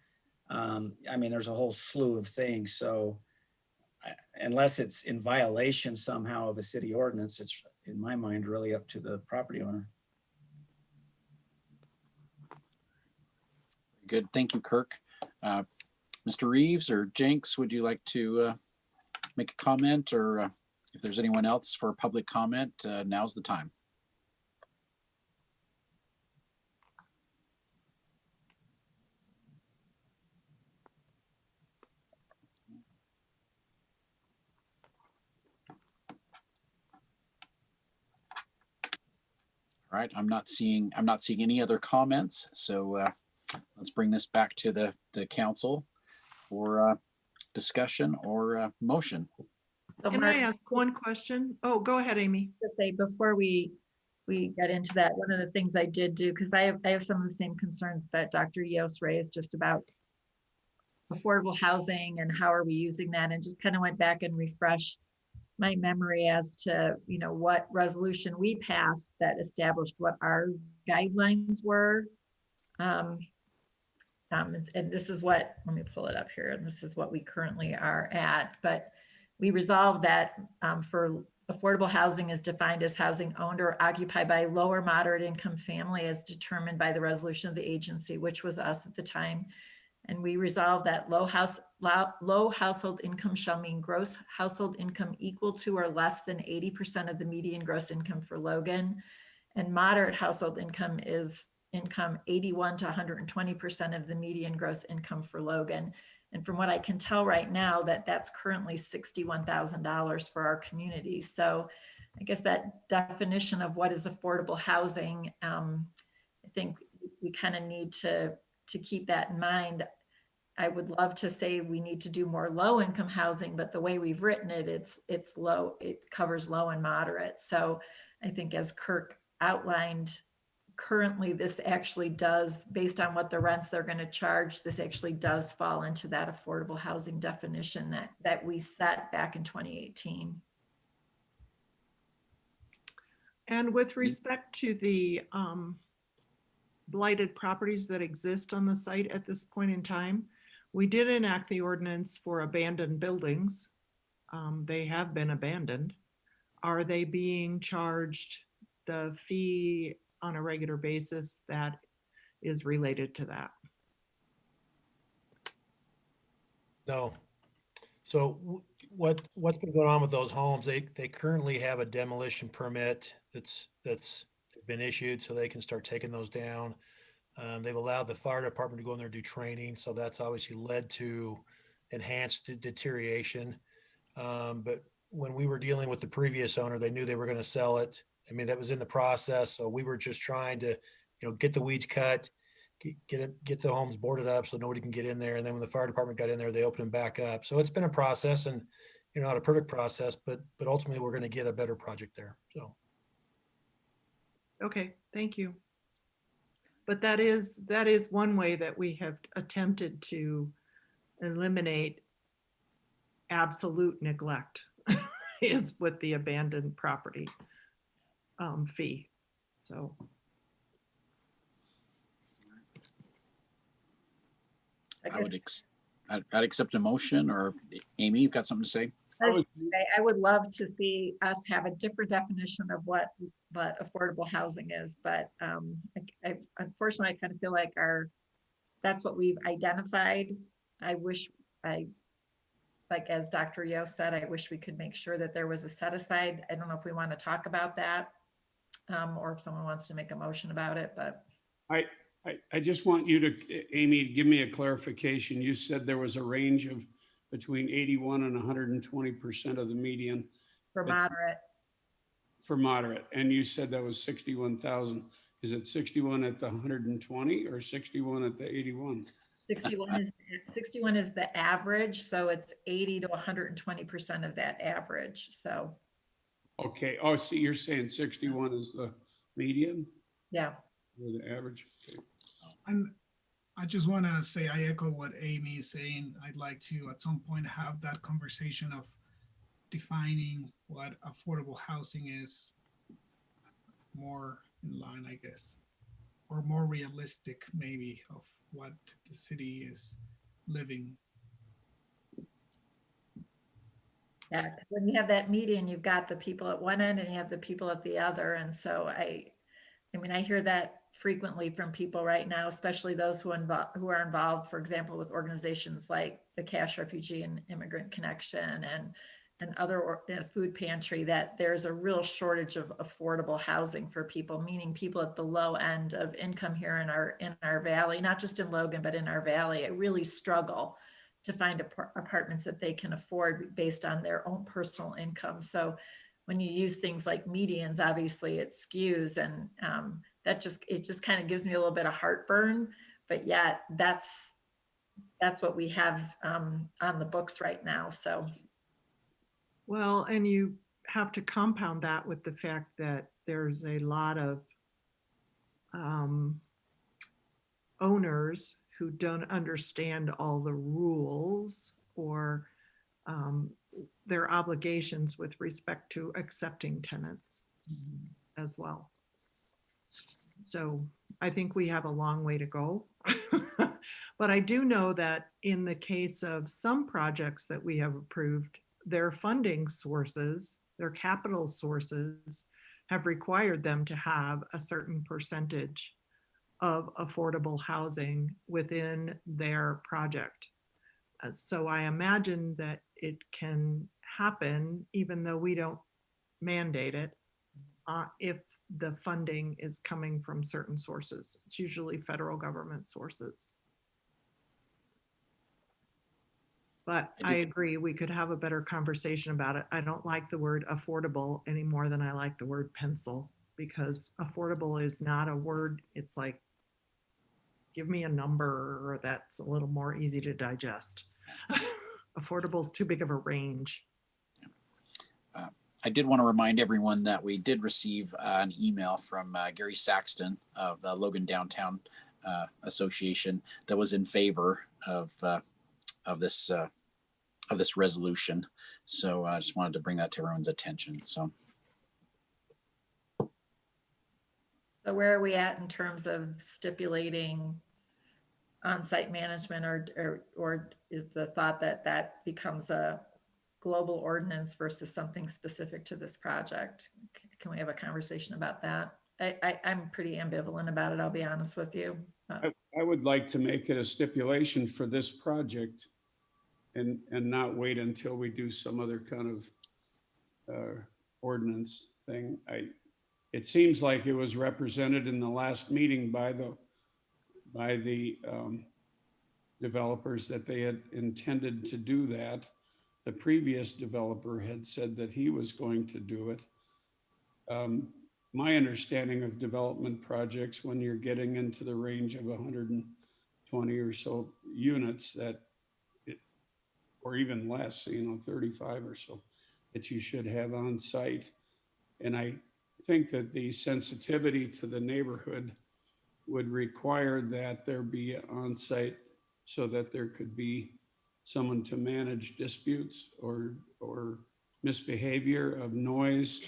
There's a whole slew of things. So unless it's in violation somehow of a city ordinance, it's, in my mind, really up to the property owner. Good. Thank you, Kirk. Mr. Reeves or Jenks, would you like to make a comment, or if there's anyone else for public comment, now's the time. All right, I'm not seeing any other comments. So let's bring this back to the council for discussion or motion. So Can I ask one question? Oh, go ahead, Amy. To say before we get into that, one of the things I did do, because I have some of the same concerns that Dr. Yost raised just about affordable housing and how are we using that, and just kind of went back and refreshed my memory as to what resolution we passed that established what our guidelines were. And this is what, let me pull it up here, and this is what we currently are at. But we resolved that for affordable housing is defined as housing owned or occupied by a low or moderate income family as determined by the resolution of the agency, which was us at the time. And we resolved that low household income shall mean gross household income equal to or less than 80% of the median gross income for Logan. And moderate household income is income 81 to 120% of the median gross income for Logan. And from what I can tell right now, that's currently $61,000 for our community. So I guess that definition of what is affordable housing, I think we kind of need to keep that in mind. I would love to say we need to do more low income housing, but the way we've written it, it's low, it covers low and moderate. So I think as Kirk outlined, currently this actually does, based on what the rents they're going to charge, this actually does fall into that affordable housing definition that we set back in 2018. And with respect to the blighted properties that exist on the site at this point in time, we did enact the ordinance for abandoned buildings. They have been abandoned. Are they being charged the fee on a regular basis that is related to that? No. So what's been going on with those homes? They currently have a demolition permit that's been issued, so they can start taking those down. They've allowed the fire department to go in there and do training, so that's obviously led to enhanced deterioration. But when we were dealing with the previous owner, they knew they were going to sell it. I mean, that was in the process, so we were just trying to, get the weeds cut, get the homes boarded up so nobody can get in there. And then when the fire department got in there, they opened them back up. So it's been a process, and not a perfect process, but ultimately we're going to get a better project there. So. Okay, thank you. But that is one way that we have attempted to eliminate absolute neglect is with the abandoned property fee. So. I'd accept a motion, or Amy, you've got something to say? I would love to see us have a different definition of what affordable housing is, but unfortunately, I kind of feel like that's what we've identified. I wish like as Dr. Yo said, I wish we could make sure that there was a set aside. I don't know if we want to talk about that, or if someone wants to make a motion about it, but. I just want you to, Amy, give me a clarification. You said there was a range of between 81 and 120% of the median. For moderate. For moderate. And you said that was 61,000. Is it 61 at the 120 or 61 at the 81? 61 is the average. So it's 80 to 120% of that average. So. Okay. Oh, see, you're saying 61 is the median? Yeah. Or the average? Okay. And I just want to say, I echo what Amy is saying. I'd like to, at some point, have that conversation of defining what affordable housing is more in line, I guess, or more realistic, maybe, of what the city is living. Yeah, when you have that median, you've got the people at one end and you have the people at the other. And so I mean, I hear that frequently from people right now, especially those who are involved, for example, with organizations like the Cash Refugee and Immigrant Connection and other food pantry, that there's a real shortage of affordable housing for people, meaning people at the low end of income here in our valley, not just in Logan, but in our valley, I really struggle to find apartments that they can afford based on their own personal income. So when you use things like medians, obviously it skews, and it just kind of gives me a little bit of heartburn, but yet that's what we have on the books right now. So. Well, and you have to compound that with the fact that there's a lot of owners who don't understand all the rules or their obligations with respect to accepting tenants as well. So I think we have a long way to go. But I do know that in the case of some projects that we have approved, their funding sources, their capital sources have required them to have a certain percentage of affordable housing within their project. So I imagine that it can happen even though we don't mandate it, if the funding is coming from certain sources. It's usually federal government sources. But I agree, we could have a better conversation about it. I don't like the word affordable any more than I like the word pencil, because affordable is not a word. It's like, give me a number that's a little more easy to digest. Affordable is too big of a range. I did want to remind everyone that we did receive an email from Gary Saxton of the Logan Downtown Association that was in favor of this resolution. So I just wanted to bring that to everyone's attention. So where are we at in terms of stipulating on-site management, or is the thought that that becomes a global ordinance versus something specific to this project? Can we have a conversation about that? I'm pretty ambivalent about it, I'll be honest with you. I would like to make it a stipulation for this project and not wait until we do some other kind of ordinance thing. It seems like it was represented in the last meeting by the developers that they had intended to do that. The previous developer had said that he was going to do it. My understanding of development projects, when you're getting into the range of 120 or so units, that or even less, 35 or so, that you should have on site. And I think that the sensitivity to the neighborhood would require that there be on site so that there could be someone to manage disputes or misbehavior of noise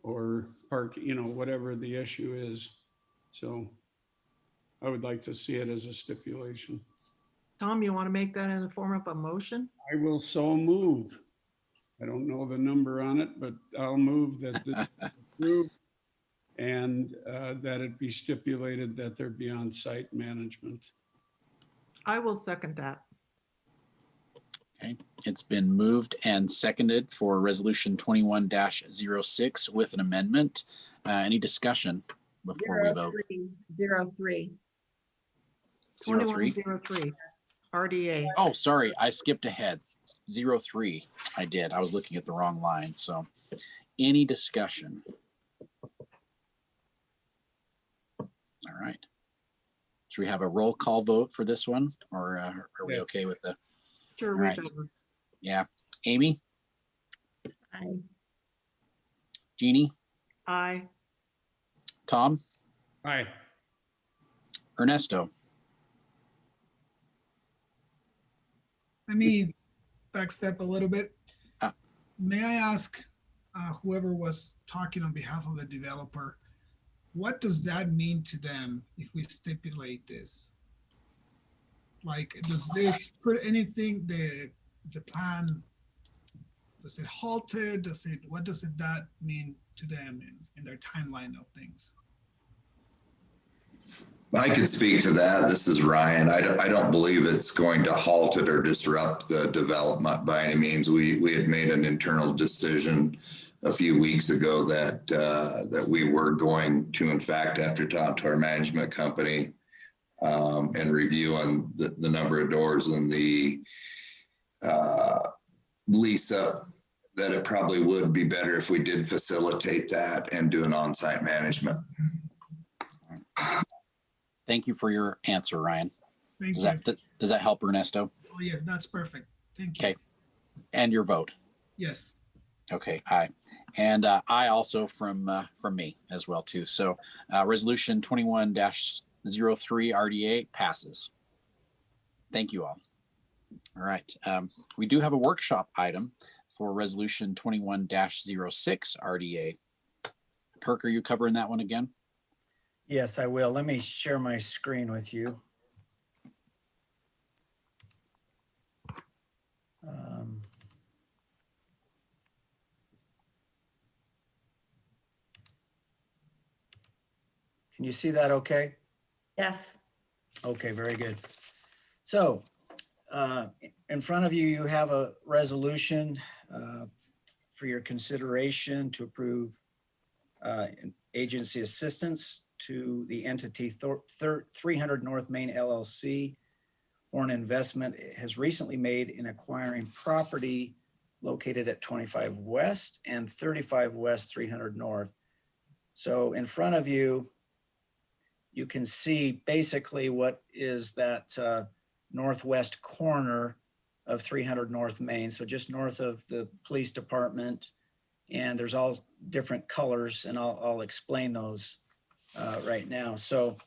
or park, whatever the issue is. So I would like to see it as a stipulation. Tom, you want to make that in the form of a motion? I will so move. I don't know the number on it, but I'll move that this is approved and that it be stipulated that there be on-site management. I will second that. Okay, it's been moved and seconded for resolution 21-06 with an amendment. Any discussion before we vote? 03. 2103, RDA. Oh, sorry, I skipped ahead. 03, I did. I was looking at the wrong line. So any discussion? All right. Should we have a roll call vote for this one, or are we okay with the? Sure, All right. whichever. Yeah. Amy? Aye. Jeannie? Aye. Tom? Aye. Ernesto? Let me backstep a little bit. Ah. May I ask whoever was talking on behalf of the developer, what does that mean to them if we stipulate this? Like, does this put anything, the plan, does it halt it? What does that mean to them in their timeline of things? I could speak to that. This is Ryan. I don't believe it's going to halt it or disrupt the development by any means. We had made an internal decision a few weeks ago that we were going to, in fact, after talking to our management company and reviewing the number of doors and the lease up, that it probably would be better if we did facilitate that and do an on-site management. Thank you for your answer, Ryan. Thank Does you. does that help, Ernesto? Oh yeah, that's perfect. Thank you. Okay. And your vote? Yes. Okay, aye. And I also from me as well too. So resolution 21-03 RDA passes. Thank you all. All right. We do have a workshop item for resolution 21-06 RDA. Kirk, are you covering that one again? Yes, I will. Let me share my screen with you. Can you see that okay? Yes. Okay, very good. So in front of you, you have a resolution for your consideration to approve agency assistance to the entity 300 North Main LLC for an investment it has recently made in acquiring property located at 25 West and 35 West 300 North. So in front of you, you can see basically what is that northwest corner of 300 North Main. So just north of the police department, and there's all different colors, and I'll explain those right now. So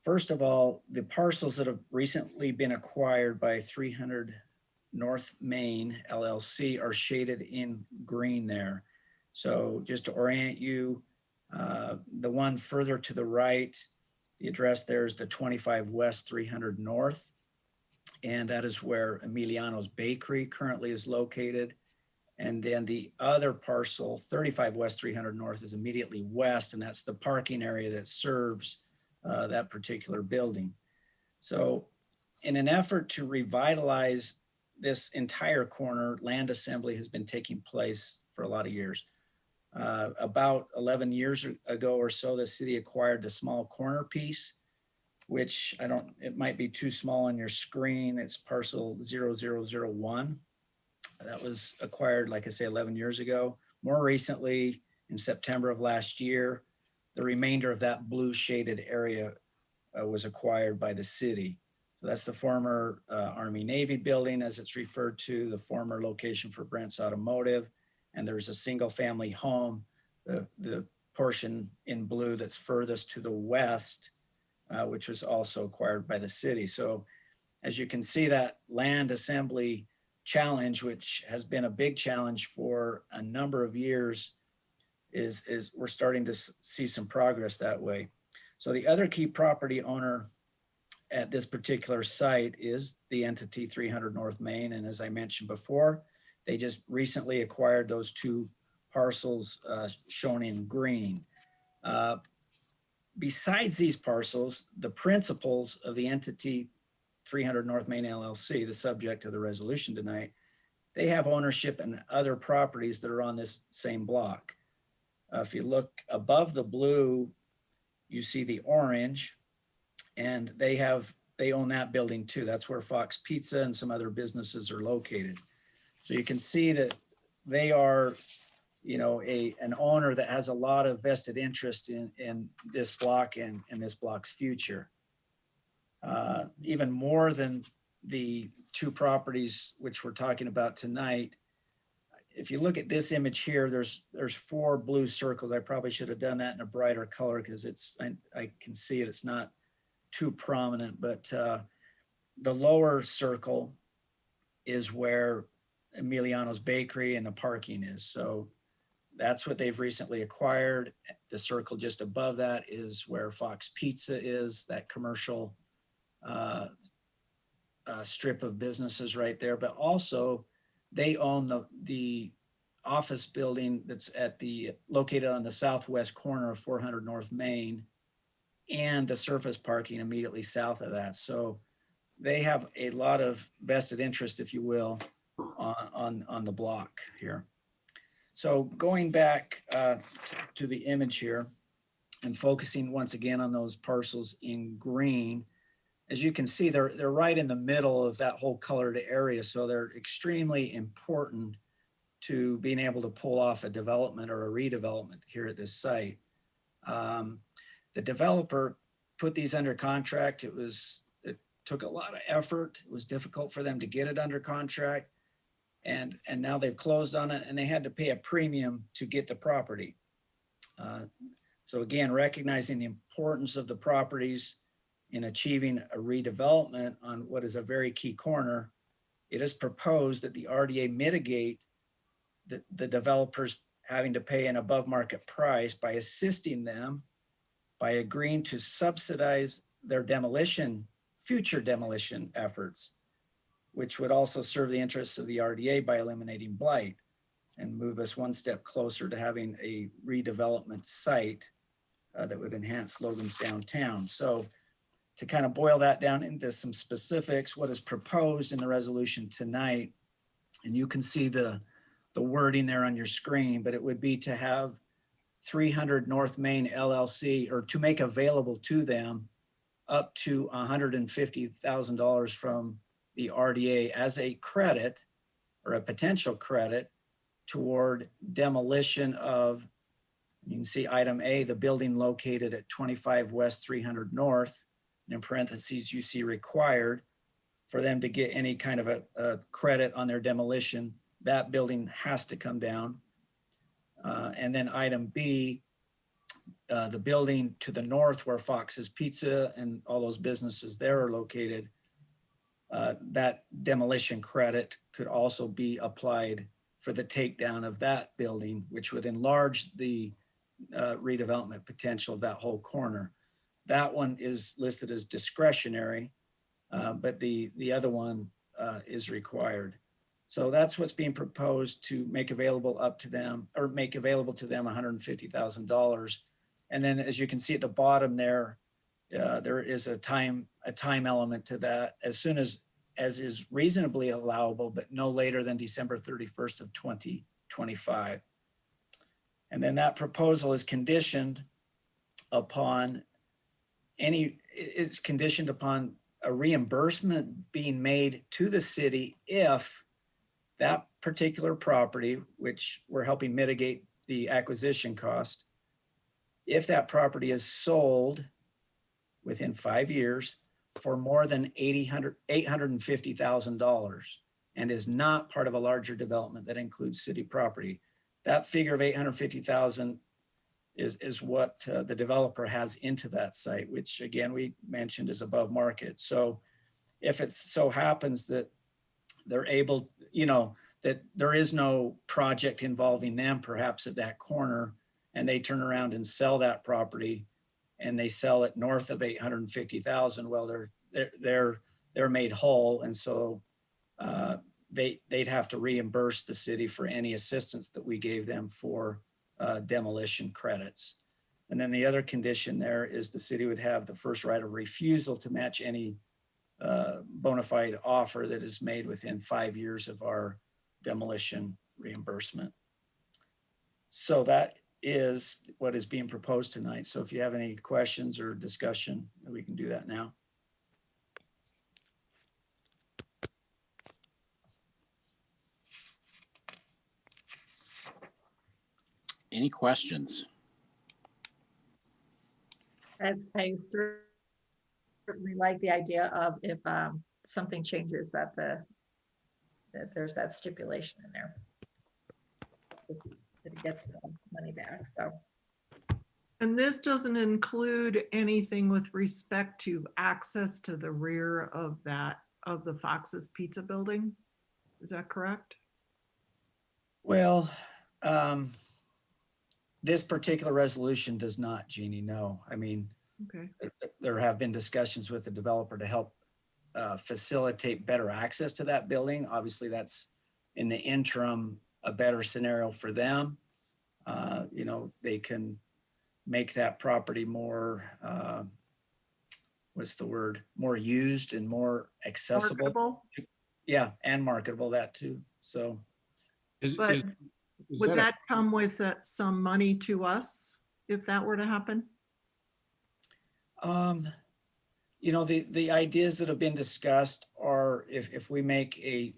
first of all, the parcels that have recently been acquired by 300 North Main LLC are shaded in green there. So just to orient you, the one further to the right, the address there is the 25 West 300 North, and that is where Emiliano's Bakery currently is located. And then the other parcel, 35 West 300 North, is immediately west, and that's the parking area that serves that particular building. So in an effort to revitalize this entire corner, land assembly has been taking place for a lot of years. About 11 years ago or so, the city acquired the small corner piece, which it might be too small on your screen. It's parcel 0001. That was acquired, like I say, 11 years ago. More recently, in September of last year, the remainder of that blue shaded area was acquired by the city. So that's the former Army Navy building, as it's referred to, the former location for Brent's Automotive. And there's a single family home, the portion in blue that's furthest to the west, which was also acquired by the city. So as you can see, that land assembly challenge, which has been a big challenge for a number of years, is we're starting to see some progress that way. So the other key property owner at this particular site is the entity 300 North Main. And as I mentioned before, they just recently acquired those two parcels shown in green. Besides these parcels, the principals of the entity 300 North Main LLC, the subject of the resolution tonight, they have ownership in other properties that are on this same block. If you look above the blue, you see the orange, and they own that building too. That's where Fox Pizza and some other businesses are located. So you can see that they are, you know, an owner that has a lot of vested interest in this block and this block's future. Even more than the two properties which we're talking about tonight, if you look at this image here, there's 4 blue circles. I probably should have done that in a brighter color because I can see it. It's not too prominent, but the lower circle is where Emiliano's Bakery and the parking is. So that's what they've recently acquired. The circle just above that is where Fox Pizza is, that commercial strip of businesses right there. But also they own the office building that's located on the southwest corner of 400 North Main and the surface parking immediately south of that. So they have a lot of vested interest, if you will, on the block here. So going back to the image here and focusing once again on those parcels in green, as you can see, they're right in the middle of that whole colored area. So they're extremely important to being able to pull off a development or a redevelopment here at this site. The developer put these under contract. It took a lot of effort. It was difficult for them to get it under contract. And now they've closed on it and they had to pay a premium to get the property. So again, recognizing the importance of the properties in achieving a redevelopment on what is a very key corner, it is proposed that the RDA mitigate the developers having to pay an above market price by assisting them by agreeing to subsidize their future demolition efforts, which would also serve the interests of the RDA by eliminating blight and move us one step closer to having a redevelopment site that would enhance Logan's downtown. So to kind of boil that down into some specifics, what is proposed in the resolution tonight, and you can see the wording there on your screen, but it would be to have 300 North Main LLC, or to make available to them up to $150,000 from the RDA as a credit or a potential credit toward demolition of, you can see item A, the building located at 25 West 300 North, and in parentheses, you see required for them to get any kind of a credit on their demolition. That building has to come down. And then item B, the building to the north where Fox's Pizza and all those businesses there are located, that demolition credit could also be applied for the takedown of that building, which would enlarge the redevelopment potential of that whole corner. That one is listed as discretionary, but the other one is required. So that's what's being proposed, to make available to them $150,000. And then as you can see at the bottom there, there is a time element to that, as soon as is reasonably allowable, but no later than December 31st of 2025. And then that proposal is conditioned upon a reimbursement being made to the city if that particular property, which we're helping mitigate the acquisition cost, if that property is sold within 5 years for more than $850,000 and is not part of a larger development that includes city property. That figure of 850,000 is what the developer has into that site, which again, we mentioned is above market. So if it so happens that they're able, that there is no project involving them perhaps at that corner, and they turn around and sell that property and they sell it north of 850,000, well, they're made whole. And so they'd have to reimburse the city for any assistance that we gave them for demolition credits. And then the other condition there is the city would have the first right of refusal to match any bona fide offer that is made within 5 years of our demolition reimbursement. So that is what is being proposed tonight. So if you have any questions or discussion, we can do that now. Any questions? I certainly like the idea of if something changes that there's that stipulation in there. That it gets the money back, so. And this doesn't include anything with respect to access to the rear of the Fox's Pizza building? Is that correct? Well, this particular resolution does not, Jeannie, no. I mean, Okay. there have been discussions with the developer to help facilitate better access to that building. Obviously, that's in the interim a better scenario for them. They can make that property more, what's the word? More used and more accessible. Marketable? Yeah, and marketable, that too. So. But would that come with some money to us if that were to happen? The ideas that have been discussed are if we make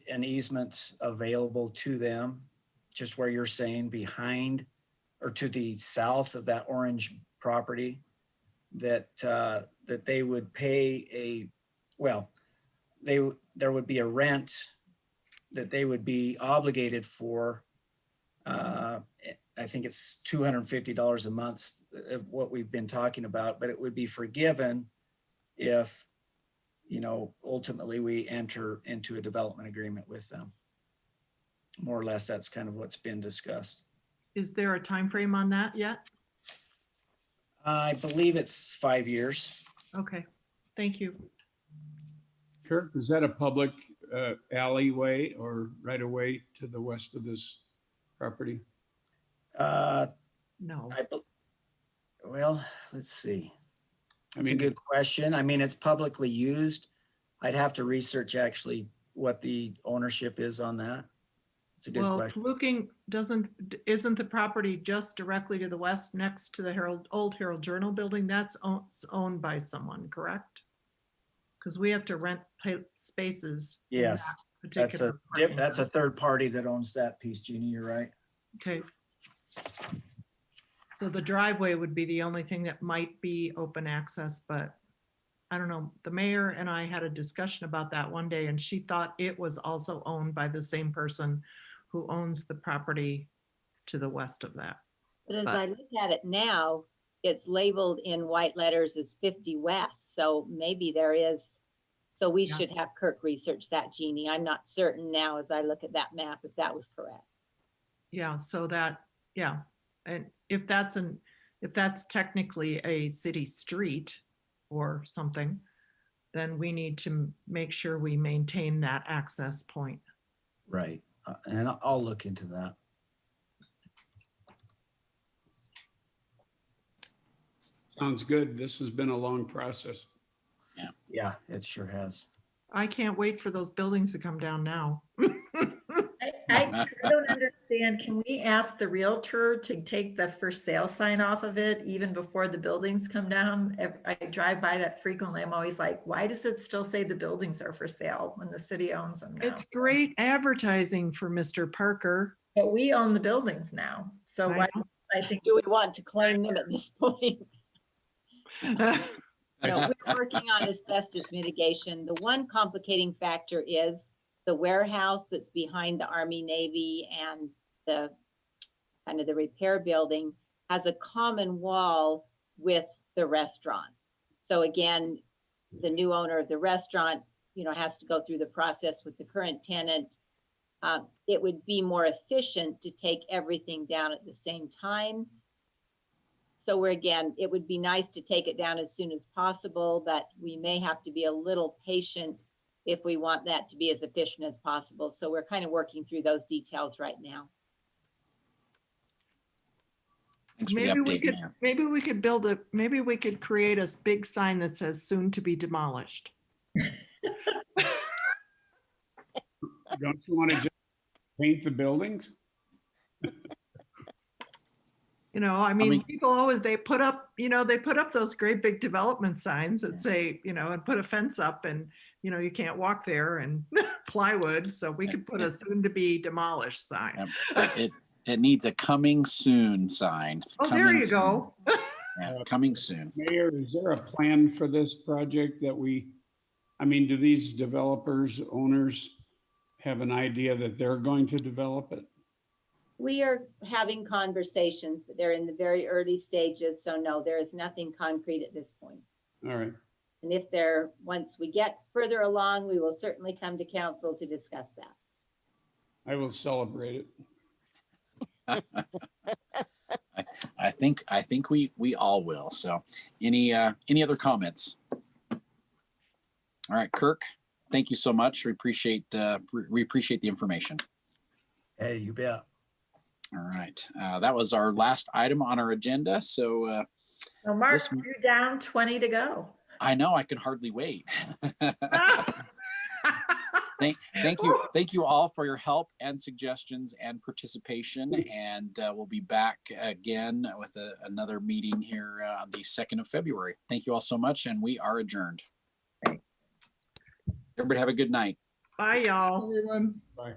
an easement available to them, just where you're saying behind or to the south of that orange property, that they would pay there would be a rent that they would be obligated for. I think it's $250 a month of what we've been talking about, but it would be forgiven if, ultimately we enter into a development agreement with them. More or less, that's kind of what's been discussed. Is there a time frame on that yet? I believe it's 5 years. Okay, thank you. Kirk, is that a public alleyway or right away to the west of this property? No. Well, let's see. I It's mean, a good question. I mean, it's publicly used. I'd have to research actually what the ownership is on that. It's a good question. Isn't the property just directly to the west next to the old Herald Journal building? That's owned by someone, correct? Because we have to rent spaces. in that Yes, that's particular parking a lot. third party that owns that piece, Jeannie, you're right. Okay. So the driveway would be the only thing that might be open access, but I don't know. The mayor and I had a discussion about that one day, and she thought it was also owned by the same person who owns the property to the west of that. But as I look at it now, it's labeled in white letters as 50 West. So maybe there is, so we should have Kirk research that, Jeannie. I'm not certain now as I look at that map if that was correct. Yeah, so that, yeah. And if that's technically a city street or something, then we need to make sure we maintain that access point. Right. And I'll look into that. sounds good. This has been a long process. Yeah, it sure has. I can't wait for those buildings to come down now. I don't understand. Can we ask the realtor to take the for sale sign off of it even before the buildings come down? I drive by that frequently. I'm always like, why does it still say the buildings are for sale when the city owns them now? It's great advertising for Mr. Parker. But we own the buildings now. So I I think. Do we want to claim them at this point? No, we're working on asbestos mitigation. The one complicating factor is the warehouse that's behind the Army, Navy, and the kind of the repair building has a common wall with the restaurant. So again, the new owner of the restaurant, has to go through the process with the current tenant. It would be more efficient to take everything down at the same time. So it would be nice to take it down as soon as possible, but we may have to be a little patient if we want that to be as efficient as possible. So we're kind of working through those details right now. Thanks for the update, Mayor. Maybe we could create a big sign that says soon to be demolished. Don't you want to just paint the buildings? People always, they put up those great big development signs that say, and put a fence up and, you can't walk there and plywood. So we could put a soon to be demolished sign. It needs a coming soon sign. Oh, there you go. Yeah, coming soon. Mayor, is there a plan for this project that do these developers, owners have an idea that they're going to develop it? We are having conversations, but they're in the very early stages. So no, there is nothing concrete at this point. All right. And once we get further along, we will certainly come to council to discuss that. I will celebrate it. I think we all will. So any other comments? All right, Kirk, thank you so much. We appreciate the information. Hey, you bet. All right, that was our last item on our agenda. So Mark, you're down 20 to go. I know, I can hardly wait. Thank you all for your help and suggestions and participation. And we'll be back again with another meeting here on the 2nd of February. Thank you all so much, and we are adjourned. Everybody have a good night. Bye, y'all. Everyone. Bye.